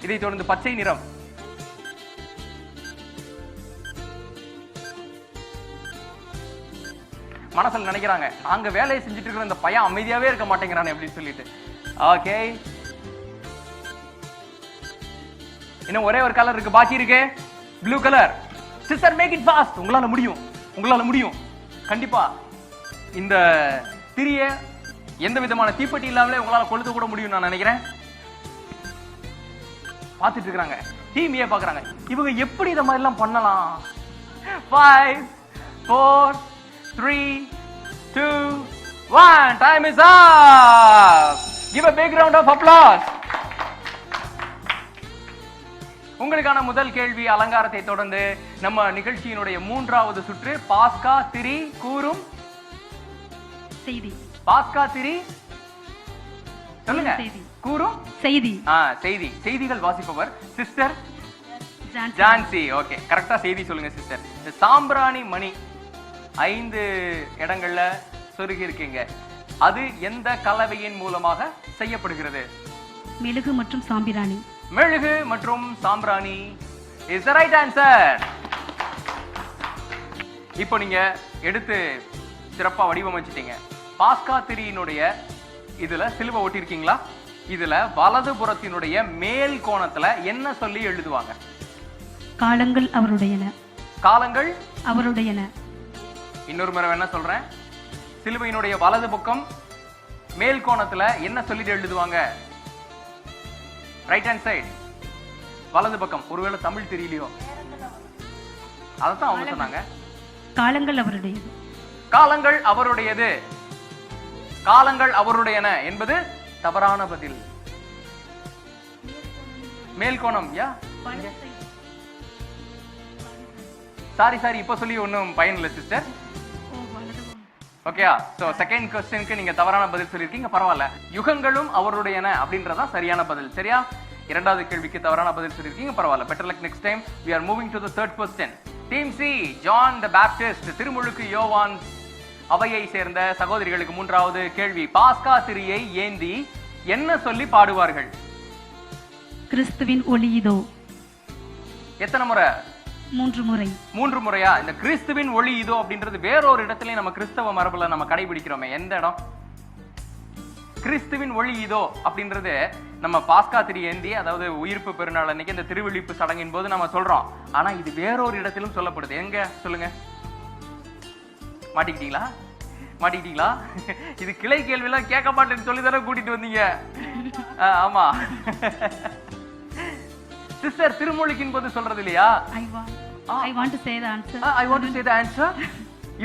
இதை தொடர்ந்து பச்சை நிறம். மனசுல நினைக்கிறாங்க, நாங்க வேலையை செஞ்சுட்டு இருக்கிற இந்த பையன் அமைதியாவே இருக்க மாட்டேங்கிறானே அப்படின்னு சொல்லிட்டு. ஓகே, இன்னும் ஒரே ஒரு கலர் இருக்கு, பாக்கி இருக்கு, blue colour. Sister, make it fast. உங்களால முடியும், உங்களால முடியும். கண்டிப்பா இந்த திரிய எந்த விதமான தீப்பெட்டி இல்லாமலே உங்களால கொளுத்த கூட முடியும் நான் நினைக்கிறேன். பார்த்துட்டு இருக்காங்க, டீம் ஏ பாக்குறாங்க, இவங்க எப்படி இந்த மாதிரி எல்லாம் பண்ணலாம். 5 4 3 2 1 time is up. Give a big round of applause. உங்களுக்கான முதல் கேள்வி அலங்காரத்தை தொடர்ந்து நம்ம நிகழ்ச்சியினுடைய 3வது சுற்று பாஸ்கா திரி கூறும் செய்தி. பாஸ்கா திரி சொல்லுங்க. கூறும் செய்தி. செய்தி. செய்திகள் வாசிப்பவர் சிஸ்டர் ஜான்சி. ஓகே, கரெக்டா செய்தி சொல்லுங்க சிஸ்டர். இந்த சாம்பிராணி மணி 5 இடங்கள்ல சொருகி இருக்கீங்க. அது எந்த கலவையின் மூலமாக செய்யப்படுகிறது? மெழுகு மற்றும் சாம்பிராணி. மெழுகு மற்றும் சாம்பிராணி is the right answer. இப்போ நீங்க எடுத்து சிறப்பா வடிவமைச்சிட்டீங்க. பாஸ்கா திரியினுடைய இதுல சிலுவை ஒட்டி இருக்கீங்களா? இதுல வலது புறத்தினுடைய மேல் கோணத்துல என்ன சொல்லி எழுதுவாங்க? காலங்கள் அவருடையன. காலங்கள் அவருடையன. இன்னொரு முறை என்ன சொல்றேன்? சிலுவையினுடைய வலது பக்கம் மேல் கோணத்துல என்ன சொல்லிட்டு எழுதுவாங்க? ரைட் ஹேண்ட் சைடு, வலது பக்கம். ஒருவேளை தமிழ் தெரியலையோ, அதான் அவங்க சொன்னாங்க. காலங்கள் அவருடையது. காலங்கள் அவருடையது. காலங்கள் அவருடையன என்பது தவறான பதில். மேல் கோணம். யா, சாரி இப்ப சொல்லி ஒன்னும் பயன் இல்லை சிஸ்டர். ஓகேயா? சோ செகண்ட் क्वेश्चनக்கு நீங்க தவறான பதில் சொல்லிருக்கீங்க, பரவாயில்ல. யுகங்களும் அவருடையன அப்படின்றதா சரியான பதில். சரியா? இரண்டாவது கேள்விக்கு தவறான பதில் சொல்லிருக்கீங்க, பரவாயில்ல. Better luck next time. we are moving to the third question. Team C, John the Baptist, திருமுழுக்கு யோவான் அவையை சேர்ந்த சகோதரிகளுக்கு 3வது கேள்வி. பாஸ்கா திரியை ஏந்தி என்ன சொல்லி பாடுவார்கள்? கிறிஸ்துவின் ஒளி இதோ. எத்தனை முறை? 3 முறை. 3 முறையா? இந்த கிறிஸ்துவின் ஒளி இதோ அப்படின்றது வேறொரு இடத்துலயும் நம்ம கிறிஸ்தவ மரபுல நம்ம கடைபிடிக்கிறோமே, எந்த இடம்? கிறிஸ்துவின் ஒளி இதோ அப்படின்றது நம்ம பாஸ்கா திரி ஏந்தி, அதாவது உயிர்ப்பு பெருநாள் அன்னைக்கு இந்த திருவிழிப்பு சடங்கின் போது நம்ம சொல்றோம். ஆனா இது வேறொரு இடத்திலும் சொல்லப்படுது. எங்க சொல்லுங்க? மாட்டிக்கிட்டீங்களா? மாட்டிக்கிட்டீங்களா? இது கிளை கேள்வி எல்லாம் கேட்க மாட்டேன்னு சொல்லி தானே கூட்டிட்டு வந்தீங்க. ஆமா. சிஸ்டர் திருமொழிக்கின் போது சொல்றது இல்லையா? I want to say the answer. I want to say the answer.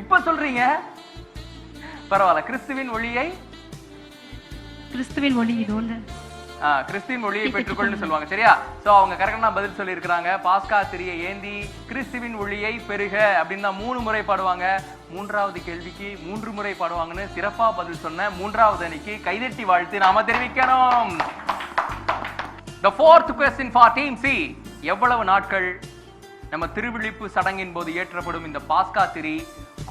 இப்ப சொல்றீங்க. பரவாயில்ல. கிறிஸ்துவின் ஒளியை கிறிஸ்துவின் ஒளி இது ஒன்று. கிறிஸ்துவின் ஒளியை பெற்றுக்கொள்னு சொல்லுவாங்க. சரியா? சோ அவங்க கரெக்டா பதில் சொல்லி இருக்காங்க. பாஸ்கா திரியை ஏந்தி கிறிஸ்துவின் ஒளியை பெருக அப்படின்னு 3 முறை பாடுவாங்க. 3வது கேள்விக்கு 3 முறை பாடுவாங்கன்னு சிறப்பா பதில் சொன்ன 3வது அணிக்கு கைதட்டி வாழ்த்து நாம தெரிவிக்கணும். The 4th question for team C. எவ்வளவு நாட்கள் நம்ம திருவிழிப்பு சடங்கின் போது ஏற்றப்படும் இந்த பாஸ்கா திரி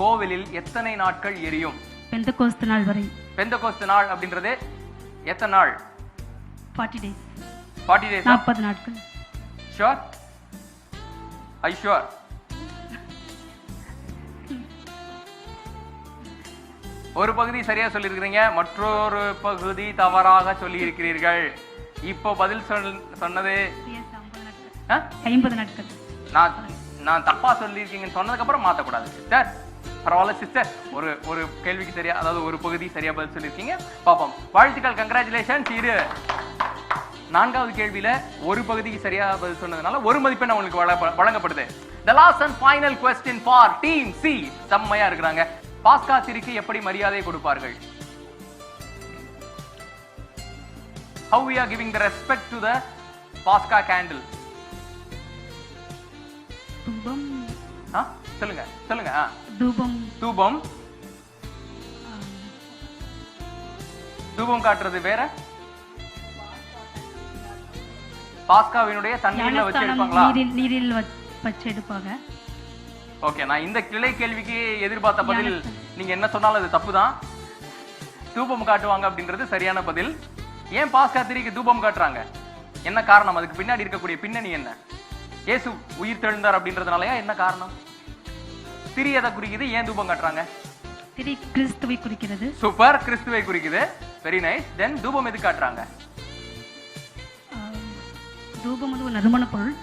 கோவிலில் எத்தனை நாட்கள் எரியும்? பெந்தகோஸ்து நாள் வரை. பெந்தகோஸ்து நாள் அப்படின்றது எத்தனை நாள்? 40 days. 40 days. 40 நாட்கள். Sure? Are you sure? ஒரு பகுதி சரியா சொல்லியிருக்கிறீங்க, மற்றொரு பகுதி தவறாக சொல்லி இருக்கிறீர்கள். இப்போ பதில் சொன்னது 50 நாட்கள். நான் தப்பா சொல்லியிருக்கீங்கன்னு சொன்னதுக்கு அப்புறம் மாத்தக்கூடாது சிஸ்டர். பரவாயில்ல சிஸ்டர். ஒரு கேள்விக்கு சரியா, அதாவது ஒரு பகுதி சரியா பதில் சொல்லியிருக்கீங்க. பாப்போம். வாழ்த்துக்கள், கங்க்ராச்சுலேஷன்ஸ். இரு 4வது கேள்வியில ஒரு பகுதிக்கு சரியா பதில் சொன்னதுனால 1 மதிப்பெண் உங்களுக்கு வழங்கப்படுது. The last and final question for team C. செம்மையா இருக்கிறாங்க. பாஸ்கா திரிக்கு எப்படி மரியாதை கொடுப்பார்கள்? How we are giving the respect to the Pascha candle? தூபம். சொல்லுங்க. தூபம். தூபம் காட்டுறது வேற. பாஸ்காவினுடைய தண்ணீர்ல வச்சு எடுப்பாங்களா? நீரில் வச்சு எடுப்பாங்க. ஓகே, நான் இந்த கிளை கேள்விக்கு எதிர்பார்த்த பதில் நீங்க என்ன சொன்னாலும் அது தப்புதான். தூபம் காட்டுவாங்க அப்படின்றது சரியான பதில். ஏன் பாஸ்கா திரிக்கு தூபம் காட்டுறாங்க? என்ன காரணம்? அதுக்கு பின்னாடி இருக்கக்கூடிய பின்னணி என்ன? இயேசு உயிர் தெழுந்தார் அப்படின்றதுனாலயா? என்ன காரணம்? திரி எதை குறிக்குது? ஏன் தூபம் காட்டுறாங்க? திரி கிறிஸ்துவை குறிக்கிறது. சூப்பர், கிறிஸ்துவை குறிக்குது. Very nice. தென் தூபம் எது காட்டுறாங்க? தூபம் ஒரு நறுமண பொருள்.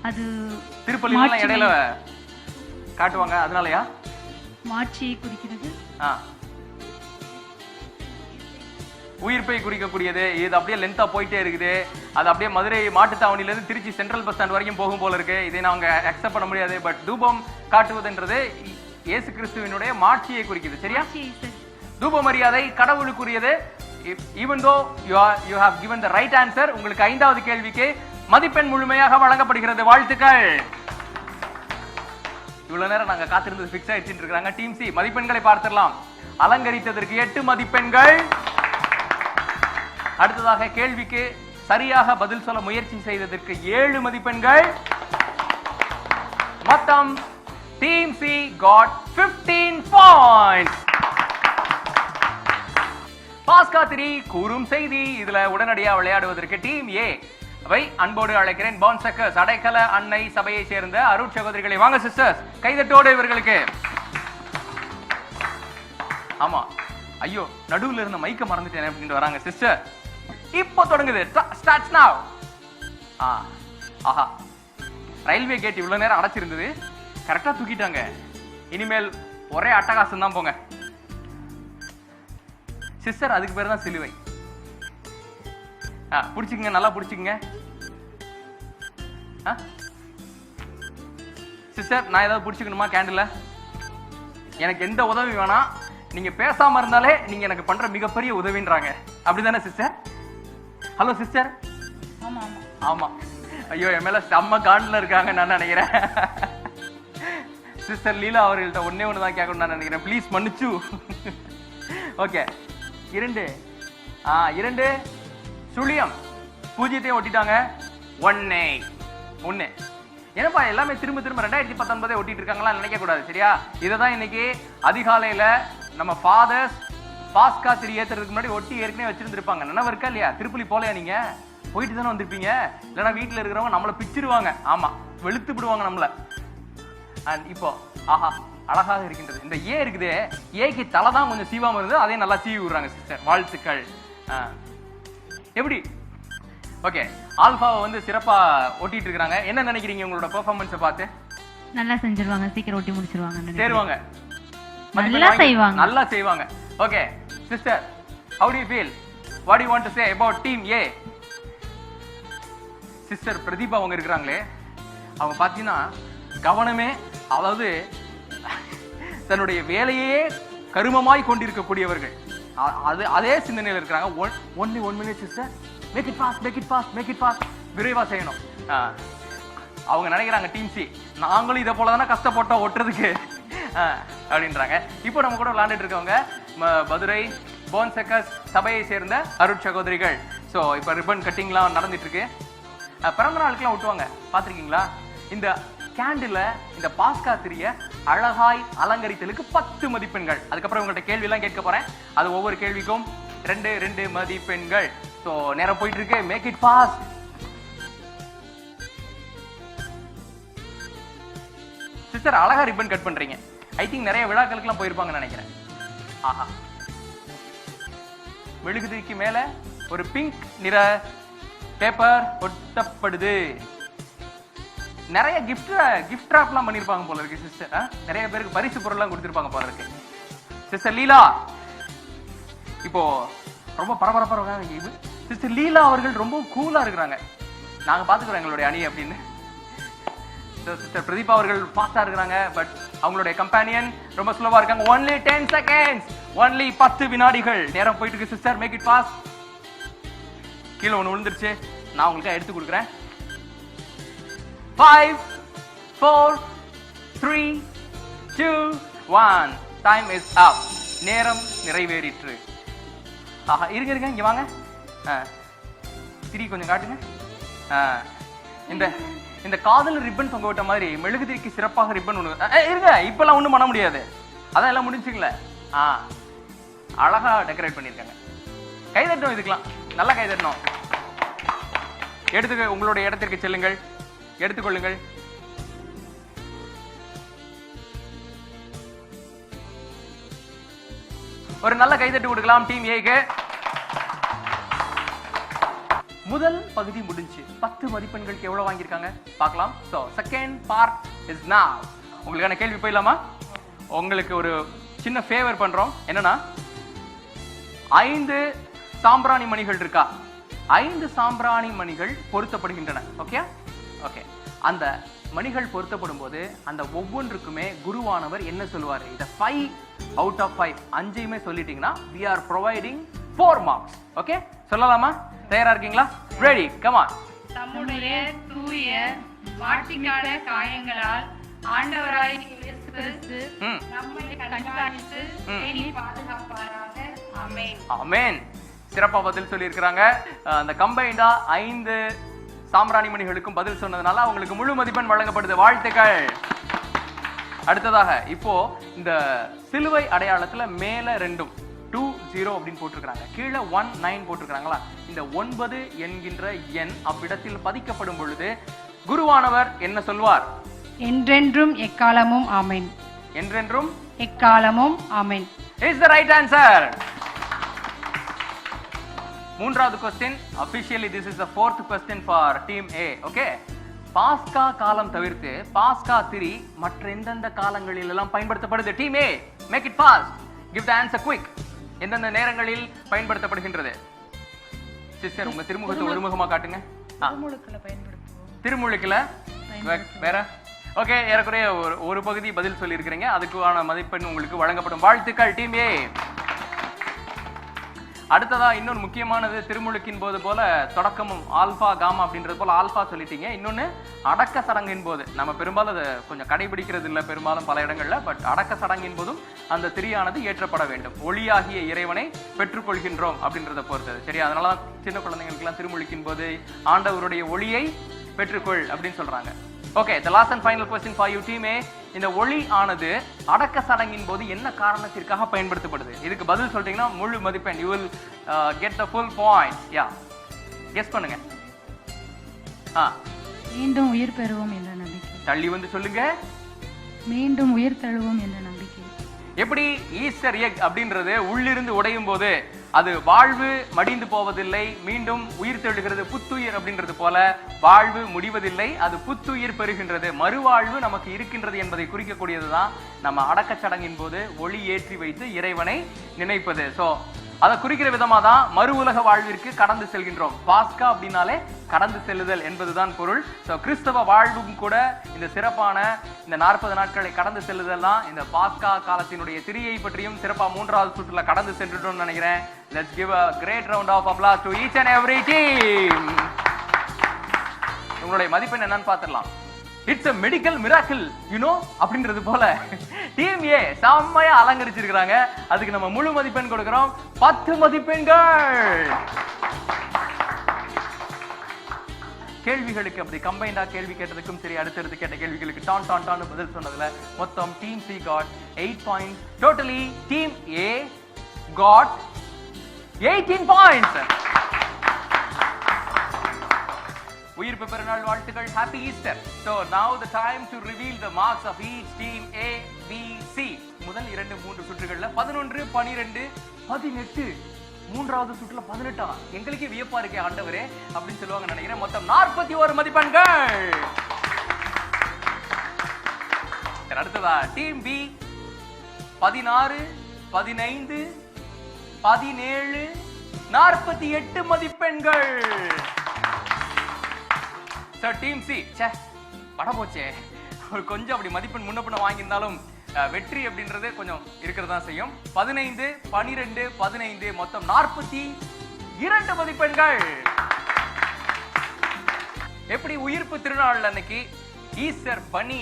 அது திருப்பலில இடையில காட்டுவாங்க, அதனாலயா? மாட்சியை குறிக்கிறது. உயிர்ப்பை குறிக்கக்கூடியது. இது அப்படியே லென்த்தா போயிட்டே இருக்குது. அது அப்படியே மதுரை மாட்டுத்தாவணில இருந்து திருச்சி சென்ட்ரல் பஸ் ஸ்டாண்ட் வரைக்கும் போகும் போல இருக்கு. இதை நாங்க அக்செப்ட் பண்ண முடியாது. பட் தூபம் காட்டுவதுன்றது இயேசு கிறிஸ்துவினுடைய மாட்சியை குறிக்குது. சரியா? தூப மரியாதை கடவுளுக்குரியது. even though you have given the right answer, உங்களுக்கு 5வது கேள்விக்கு மதிப்பெண் முழுமையாக வழங்கப்படுகிறது. வாழ்த்துக்கள். இவ்வளவு நேரம் நாங்க காத்திருந்தது ஃபிக்ஸ் ஆயிடுச்சுன்னு இருக்காங்க. டீம் சி மதிப்பெண்களை பார்த்திடலாம். அலங்கரித்ததற்கு 8 மதிப்பெண்கள். அடுத்ததாக கேள்விக்கு சரியாக பதில் சொல்ல முயற்சி செய்ததற்கு 7 மதிப்பெண்கள். மொத்தம் டீம் சி got 15 points. பாஸ்கா திரி கூறும் செய்தி. இதுல உடனடியா விளையாடுவதற்கு டீம் ஏ வை அன்போடு அழைக்கிறேன். பான்சக்கர்ஸ் அடைக்கல அன்னை சபையை சேர்ந்த அருட் சகோதரிகளை வாங்க சிஸ்டர்ஸ், கைதட்டோடு இவர்களுக்கு. ஆமா, ஐயோ நடுவுல இருந்த மைக்க மறந்துட்டேன் அப்படின்னு வராங்க சிஸ்டர். இப்போ தொடங்குது. ஸ்டார்ட்ஸ் நவ. ஆஹா, ரயில்வே கேட் இவ்வளவு நேரம் அடைச்சிருந்தது, கரெக்டா தூக்கிட்டாங்க. இனிமேல் ஒரே அட்டகாசம் தான் போங்க சிஸ்டர். அதுக்கு பேர் தான் சிலுவை. புடிச்சுக்குங்க, நல்லா புடிச்சுக்குங்க சிஸ்டர். நான் ஏதாவது புடிச்சுக்கணுமா கேண்டில்? எனக்கு எந்த உதவி வேணாம், நீங்க பேசாம இருந்தாலே நீங்க எனக்கு பண்ற மிகப்பெரிய உதவின்றாங்க. அப்படிதானே சிஸ்டர்? Hello sister. ஆமா. ஐயோ, என் மேல செம்ம காண்டில் இருக்காங்க நான் நினைக்கிறேன். சிஸ்டர் லீலா அவர்கள்ட்ட ஒன்னே ஒன்று தான் கேட்கணும் நான் நினைக்கிறேன். ப்ளீஸ் மன்னிச்சு. ஓகே, 2 சுழியம் 0 ஒட்டிட்டாங்க. 1 என்னப்பா எல்லாமே திரும்ப 2019 ஒட்டிட்டு இருக்காங்களா நினைக்க கூடாது. சரியா? இதைதான் இன்னைக்கு அதிகாலையில நம்ம ஃபாதர்ஸ் பாஸ்கா திரி ஏத்துறதுக்கு முன்னாடி ஒட்டி ஏற்கனவே வச்சிருந்திருப்பாங்க. நினைவு இருக்கா இல்லையா? திருப்பலி போலையா? நீங்க போயிட்டு தானே வந்திருப்பீங்க. இல்லைன்னா வீட்டுல இருக்கிறவங்க நம்மளை பிச்சிருவாங்க. ஆமா, வெளுத்து விடுவாங்க நம்மள. அண்ட் இப்போ ஆஹா அழகாக இருக்கின்றது. இந்த ஏ இருக்குதே, ஏக்கு தலை தான் கொஞ்சம் சீவாம இருந்தது, அதே நல்லா சீவி விடுறாங்க சிஸ்டர். வாழ்த்துக்கள். எப்படி? ஓகே, ஆல்பாவை வந்து சிறப்பா ஓட்டிட்டு இருக்காங்க. என்ன நினைக்கிறீங்க உங்களோட பெர்ஃபார்மன்ஸை பார்த்து? நல்லா செஞ்சிருவாங்க, சீக்கிரம் ஓட்டி முடிச்சிருவாங்க. சேருவாங்க, நல்லா செய்வாங்க. Okay sister, how do you feel? What do you want to say about team A? Sister Pratheeba அவங்க இருக்கிறாங்களே, அவங்க பார்த்தீங்கன்னா கவனமே, அதாவது தன்னுடைய வேலையே கருமமாய் கொண்டிருக்கக்கூடியவர்கள். அதே சிந்தனையில் இருக்கிறாங்க. Only 1 minute sister, make it fast, make it fast, make it fast, விரைவா செய்யணும். அவங்க நினைக்கிறாங்க டீம் சி நாங்களும் இதை போல தானே கஷ்டப்பட்டோம் ஒட்டுறதுக்கு அப்படின்றாங்க. இப்போ நம்ம கூட விளையாண்டுட்டு இருக்கவங்க மதுரை போன்செக்கஸ் சபையை சேர்ந்த அருட் சகோதரிகள். ஸோ இப்போ ரிப்பன் கட்டிங்லாம் நடந்துட்டு இருக்கு. பிறந்த நாளுக்குலாம் ஒட்டுவாங்க, பார்த்துருக்கீங்களா? இந்த கேண்டில், இந்த பாஸ்கா திரிய அழகாய் அலங்கரித்தலுக்கு 10 மதிப்பெண்கள். அதுக்கப்புறம் உங்கள்கிட்ட கேள்வி எல்லாம் கேட்க போறேன். அது ஒவ்வொரு கேள்விக்கும் 2 மதிப்பெண்கள். ஸோ நேரம் போயிட்டு இருக்கு. Make it fast. சிஸ்டர் அழகா ரிப்பன் கட் பண்றீங்க. ஐ திங்க் நிறைய விழாக்களுக்குலாம் போயிருப்பாங்கன்னு நினைக்கிறேன். ஆஹா, மெழுகுதிரிக்கு மேல ஒரு பிங்க் நிற பேப்பர் ஒட்டப்படுது. நிறைய கிஃப்ட் ராப்லாம் பண்ணிருப்பாங்க போல இருக்கு சிஸ்டர். நிறைய பேருக்கு பரிசு பொருள்லாம் கொடுத்திருப்பாங்க போல இருக்கு. சிஸ்டர் லீலா இப்போ ரொம்ப பரபரப்பாக. சிஸ்டர் லீலா அவர்கள் ரொம்ப கூலா இருக்கிறாங்க. நாங்க பாத்துக்கிறோம் எங்களுடைய அணி அப்படின்னு. சிஸ்டர் பிரதீபா அவர்கள் ஃபாஸ்டா இருக்கிறாங்க. பட் அவங்களுடைய கம்பெனியன் ரொம்ப ஸ்லோவா இருக்காங்க. only 10 seconds, only 10 வினாடிகள். நேரம் போயிட்டு இருக்கு சிஸ்டர். Make it fast. கீழே ஒன்று விழுந்துருச்சு, நான் உங்களுக்கு எடுத்து கொடுக்குறேன். 5 4 3 2 1 டைம் இஸ் அப். நேரம் நிறைவேறிற்று. ஆஹா, இருங்க இங்க வாங்க. திரி கொஞ்சம் காட்டுங்க. இந்த காதல் ரிப்பன் தொங்க விட்ட மாதிரி மெழுகுதிரிக்கு சிறப்பாக ரிப்பன் ஒண்ணு இருங்க. இப்பெல்லாம் ஒண்ணும் பண்ண முடியாது, அதான் எல்லாம் முடிஞ்சுங்களே. அழகா டெக்கரேட் பண்ணிருக்காங்க. கைதட்டணும், இதுக்கெல்லாம் நல்லா கைதட்டணும். எடுத்துக்க, உங்களுடைய இடத்திற்கு செல்லுங்கள், எடுத்துக்கொள்ளுங்கள். ஒரு நல்ல கைதட்டு கொடுக்கலாம் டீம் ஏக்கு. முதல் பகுதி முடிஞ்சு 10 மதிப்பெண்களுக்கு எவ்வளவு வாங்கியிருக்காங்க பார்க்கலாம். சோ செகண்ட் பார்ட் இஸ் நவ. உங்களுக்கான கேள்வி போயிடலாமா? உங்களுக்கு ஒரு சின்ன ஃபேவர் பண்றோம். என்னன்னா 5 சாம்பிராணி மணிகள் இருக்கா? 5 சாம்பிராணி மணிகள் பொருத்தப்படுகின்றன. Okay okay. அந்த மணிகள் பொருத்தப்படும் போது அந்த ஒவ்வொன்றுக்குமே குருவானவர் என்ன சொல்லுவாரு? இத 5 out of 5 5யுமே சொல்லிட்டீங்கன்னா we are providing 4 marks. Okay, சொல்லலாமா? தயாரா இருக்கீங்களா? Ready, come on. தம்முடைய தூய மாட்சிக்கான காயங்களால் ஆண்டவராய் இயேசு கிறிஸ்து நம்மை கண்காணித்து பேணி பாதுகாப்பாராக. ஆமென். ஆமென். சிறப்பா பதில் சொல்லி இருக்காங்க. அந்த கம்பைண்டா 5 சாம்பிராணி மணிகளுக்கும் பதில் சொன்னதுனால அவங்களுக்கு முழு மதிப்பெண் வழங்கப்படுது. வாழ்த்துக்கள். அடுத்ததாக இப்போ இந்த சிலுவை அடையாளத்துல மேல 2 20 அப்படின்னு போட்டிருக்காங்க, கீழே 19 போட்டிருக்காங்களா? இந்த 9 என்கின்ற எண் அவ்விடத்தில் பதிக்கப்படும் பொழுது குருவானவர் என்ன சொல்வார்? என்றென்றும் எக்காலமும் ஆமென். என்றென்றும் எக்காலமும் ஆமென் is the right answer. மூன்றாவது question. officially this is the 4th question for team A. okay, பாஸ்கா காலம் தவிர்த்து பாஸ்கா திரி மற்ற எந்தெந்த காலங்களில் எல்லாம் பயன்படுத்தப்படுது? Team A, make it fast, give the answer quick. எந்தெந்த நேரங்களில் பயன்படுத்தப்படுகின்றது? சிஸ்டர் உங்க திருமுகத்தை ஒருமுகமா காட்டுங்க. திருமுழுக்குல பயன்படுத்துவோம். திருமுழுக்குல வேற? ஓகே, ஏறக்குறைய ஒரு பகுதி பதில் சொல்லி இருக்கிறீங்க. அதுக்கான மதிப்பெண் உங்களுக்கு வழங்கப்படும். வாழ்த்துக்கள் டீம் ஏ. அடுத்ததா இன்னொரு முக்கியமானது, திருமுழுக்கின் போது போல தொடக்கமும் ஆல்பா காமா அப்படின்றது போல ஆல்பா சொல்லிட்டீங்க. இன்னொன்னு அடக்க சடங்கின் போது, நம்ம பெரும்பாலும் அதை கொஞ்சம் கடைபிடிக்கிறது இல்லை பெரும்பாலும் பல இடங்கள்ல, பட் அடக்க சடங்கின் போதும் அந்த திரியானது ஏற்றப்பட வேண்டும். ஒளியாகிய இறைவனை பெற்றுக்கொள்கின்றோம் அப்படின்றத பொறுத்தது. சரி, அதனாலதான் சின்ன குழந்தைங்களுக்கு எல்லாம் திருமுழுக்கின் போது ஆண்டவருடைய ஒளியை பெற்றுக்கொள் அப்படின்னு சொல்றாங்க. Okay, the last and final question for you team A. இந்த ஒளி ஆனது அடக்க சடங்கின் போது என்ன காரணத்திற்காக பயன்படுத்தப்படுது? இதுக்கு பதில் சொல்றீங்கன்னா முழு மதிப்பெண். you will get the full point. yeah, guess பண்ணுங்க. மீண்டும் உயிர் பெறுவோம் என்ற நம்பிக்கை. தள்ளி வந்து சொல்லுங்க. மீண்டும் உயிர் தழுவோம் என்ற நம்பிக்கை. எப்படி ஈஸ்டர் எக் அப்படின்றது உள்ளிருந்து உடையும் போது அது வாழ்வு மடிந்து போவதில்லை, மீண்டும் உயிர் தெழுகிறது, புத்துயிர் அப்படின்றது போல வாழ்வு முடிவதில்லை, அது புத்துயிர் பெறுகின்றது, மறுவாழ்வு நமக்கு இருக்கின்றது என்பதை குறிக்கக்கூடியதுதான் நம்ம அடக்க சடங்கின் போது ஒளி ஏற்றி வைத்து இறைவனை நினைப்பது. ஸோ அதை குறிக்கிற விதமா தான் மறு உலக வாழ்விற்கு கடந்து செல்கின்றோம். பாஸ்கா அப்படின்னாலே கடந்து செல்லுதல் என்பதுதான் பொருள். கிறிஸ்தவ வாழ்வும் கூட இந்த சிறப்பான இந்த 40 நாட்களை கடந்து செல்லுதல் தான். இந்த பாஸ்கா காலத்தினுடைய திரியை பற்றியும் சிறப்பா 3வது சுற்றுல கடந்து சென்றுட்டோம்னு நினைக்கிறேன். Let's give a great round of applause to each and every team. உங்களுடைய மதிப்பெண் என்னன்னு பார்த்துடலாம். It's a medical miracle, you know அப்படின்றது போல டீம் ஏ செம்மையா அலங்கரிச்சிருக்காங்க. அதுக்கு நம்ம முழு மதிப்பெண் கொடுக்கிறோம், 10 மதிப்பெண்கள். கேள்விகளுக்கு அப்படி கம்பைண்டா கேள்வி கேட்டதுக்கும் சரி, அடுத்தடுத்து கேட்ட கேள்விகளுக்கு டான் டான் டான் பதில் சொன்னதுல மொத்தம் team C got 8 points. Totally team A got 18 points. உயிர்ப்பு பெருநாள் வாழ்த்துக்கள். Happy Easter. So now the time to reveal the marks of each team A, B, C. முதல் 2-3 சுற்றுகள்ல 11, 12, 18. 3வது சுற்றுல 18. எங்களுக்கே வியப்பா இருக்கே ஆண்டவரே அப்படின்னு சொல்லுவாங்க நினைக்கிறேன். மொத்தம் 41 மதிப்பெண்கள். அடுத்ததா டீம் பி 16, 15, 17, 48 மதிப்பெண்கள். டீம் சி பட போச்சே, கொஞ்சம் அப்படி மதிப்பெண் முன்ன பின்ன வாங்கியிருந்தாலும் வெற்றி அப்படின்றது கொஞ்சம் இருக்கிறதா செய்யும். 15, 12, 15 மொத்தம் 42 மதிப்பெண்கள். எப்படி உயிர்ப்பு திருநாள் அன்னைக்கு ஈஸ்டர் பனி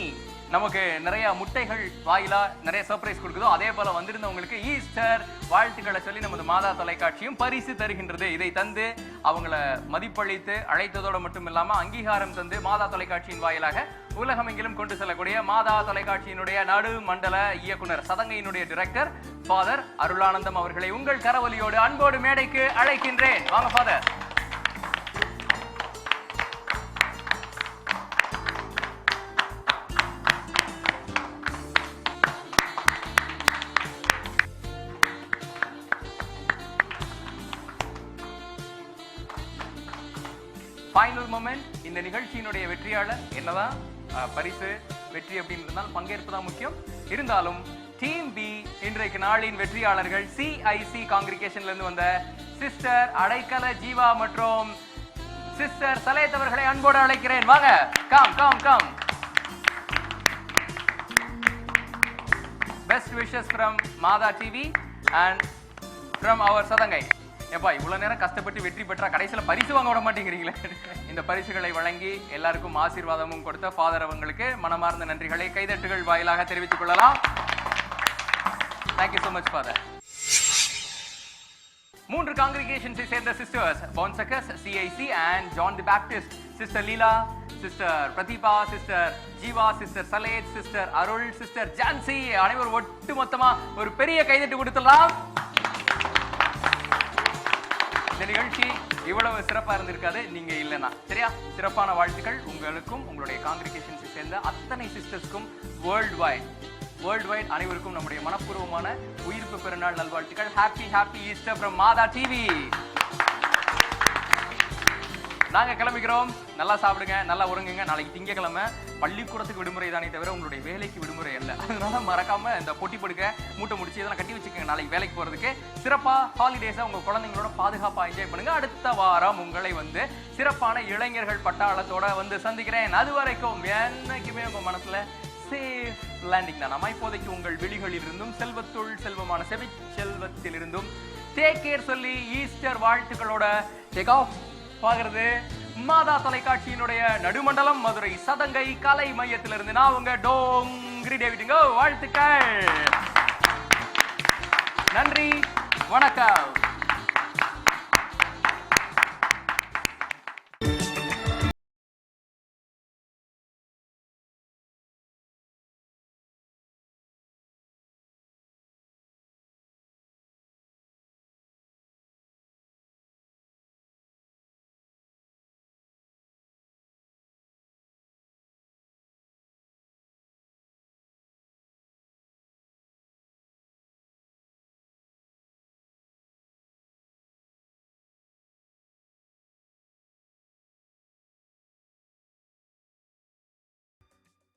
நமக்கு நிறைய முட்டைகள் வாயிலா நிறைய சர்ப்ரைஸ் கொடுக்குதோ, அதே போல வந்திருந்தவங்களுக்கு ஈஸ்டர் வாழ்த்துக்களை சொல்லி நமது மாதா தொலைக்காட்சியும் பரிசு தருகின்றது. இதை தந்து அவங்கள மதிப்பளித்து அழைத்ததோடு மட்டும் இல்லாம அங்கீகாரம் தந்து மாதா தொலைக்காட்சியின் வாயிலாக உலகமெங்கிலும் கொண்டு செல்லக்கூடிய மாதா தொலைக்காட்சியினுடைய நடு மண்டல இயக்குனர் சதங்கையினுடைய டைரக்டர் ஃபாதர் அருளானந்தம் அவர்களை உங்கள் கரவொலியோடு அன்போடு மேடைக்கு அழைக்கின்றேன். வாங்க ஃபாதர். Final moment. இந்த நிகழ்ச்சியினுடைய வெற்றியாளர் என்னதான் பரிசு வெற்றி அப்படின்னு இருந்தால் பங்கேற்பு தான் முக்கியம். இருந்தாலும் டீம் பி இன்றைக்கு நாளின் வெற்றியாளர்கள் CIC காங்கிரிகேஷன்ல இருந்து வந்த சிஸ்டர் அடைக்கல ஜீவா மற்றும் சிஸ்டர் சலேத் அவர்களை அன்போடு அழைக்கிறேன். வாங்க, come come come. Best wishes from Mata TV and from அவர் சதங்கை. ஏப்பா இவ்வளவு நேரம் கஷ்டப்பட்டு வெற்றி பெற்றா கடைசியில பரிசு வாங்க விட மாட்டேங்கிறீங்களே. இந்த பரிசுகளை வழங்கி எல்லாருக்கும் ஆசீர்வாதமும் கொடுத்த ஃபாதர் அவங்களுக்கு மனமார்ந்த நன்றிகளை கைதட்டுகள் வாயிலாக தெரிவித்துக் கொள்ளலாம். Thank you so much father. 3 காங்கிரிகேஷன்ஸை சேர்ந்த சிஸ்டர்ஸ் பான்சகஸ் CIC and John the Baptist, sister Leela, sister Prathiba, sister Jeeva, sister Saleth, sister Arul, sister Jancy அனைவரும் ஒட்டு மொத்தமா ஒரு பெரிய கைதட்டு கொடுத்துடலாம். இந்த நிகழ்ச்சி இவ்வளவு சிறப்பா இருந்திருக்காது நீங்க இல்லைன்னா. சரியா? சிறப்பான வாழ்த்துக்கள் உங்களுக்கும் உங்களுடைய காங்கிரிகேஷன்ஸை சேர்ந்த அத்தனை சிஸ்டர்ஸ்க்கும் வேர்ல்ட் வைட் அனைவருக்கும் நம்முடைய மனப்பூர்வமான உயிர்ப்பு பெருநாள் நல்வாழ்த்துக்கள். Happy Easter from Mata TV. நாங்க கிளம்பிக்கிறோம். நல்லா சாப்பிடுங்க, நல்லா உறங்குங்க. நாளைக்கு திங்கக்கிழமை பள்ளிக்கூடத்துக்கு விடுமுறை தானே தவிர உங்களுடைய வேலைக்கு விடுமுறை இல்லை. அதனால மறக்காம இந்த பொட்டி படுக்க மூட்டை முடிச்சு இதெல்லாம் கட்டி வச்சுக்கோங்க. நாளைக்கு வேலைக்கு போறதுக்கு சிறப்பா ஹாலிடேஸா உங்க குழந்தைங்களோட பாதுகாப்பா என்ஜாய் பண்ணுங்க. அடுத்த வாரம் உங்களை வந்து சிறப்பான இளைஞர்கள் பட்டாளத்தோட வந்து சந்திக்கிறேன். அது வரைக்கும் என்னைக்குமே உங்க மனசுல சேஃப் லேண்டிங் தான். நம்ம இப்போதைக்கு உங்கள் விழிகளில் இருந்தும் செல்வத்துள் செல்வமான செல்வத்தில் இருந்தும் டேக் கேர் சொல்லி ஈஸ்டர் வாழ்த்துக்களோட டேக் ஆஃப் ஆகிறது. மாதா தொலைக்காட்சியினுடைய நடுமண்டலம் மதுரை சதங்கை கலை மையத்திலிருந்து நான் உங்க டோங்கிரி டேவிட்டுங்க. வாழ்த்துக்கள், நன்றி, வணக்கம்.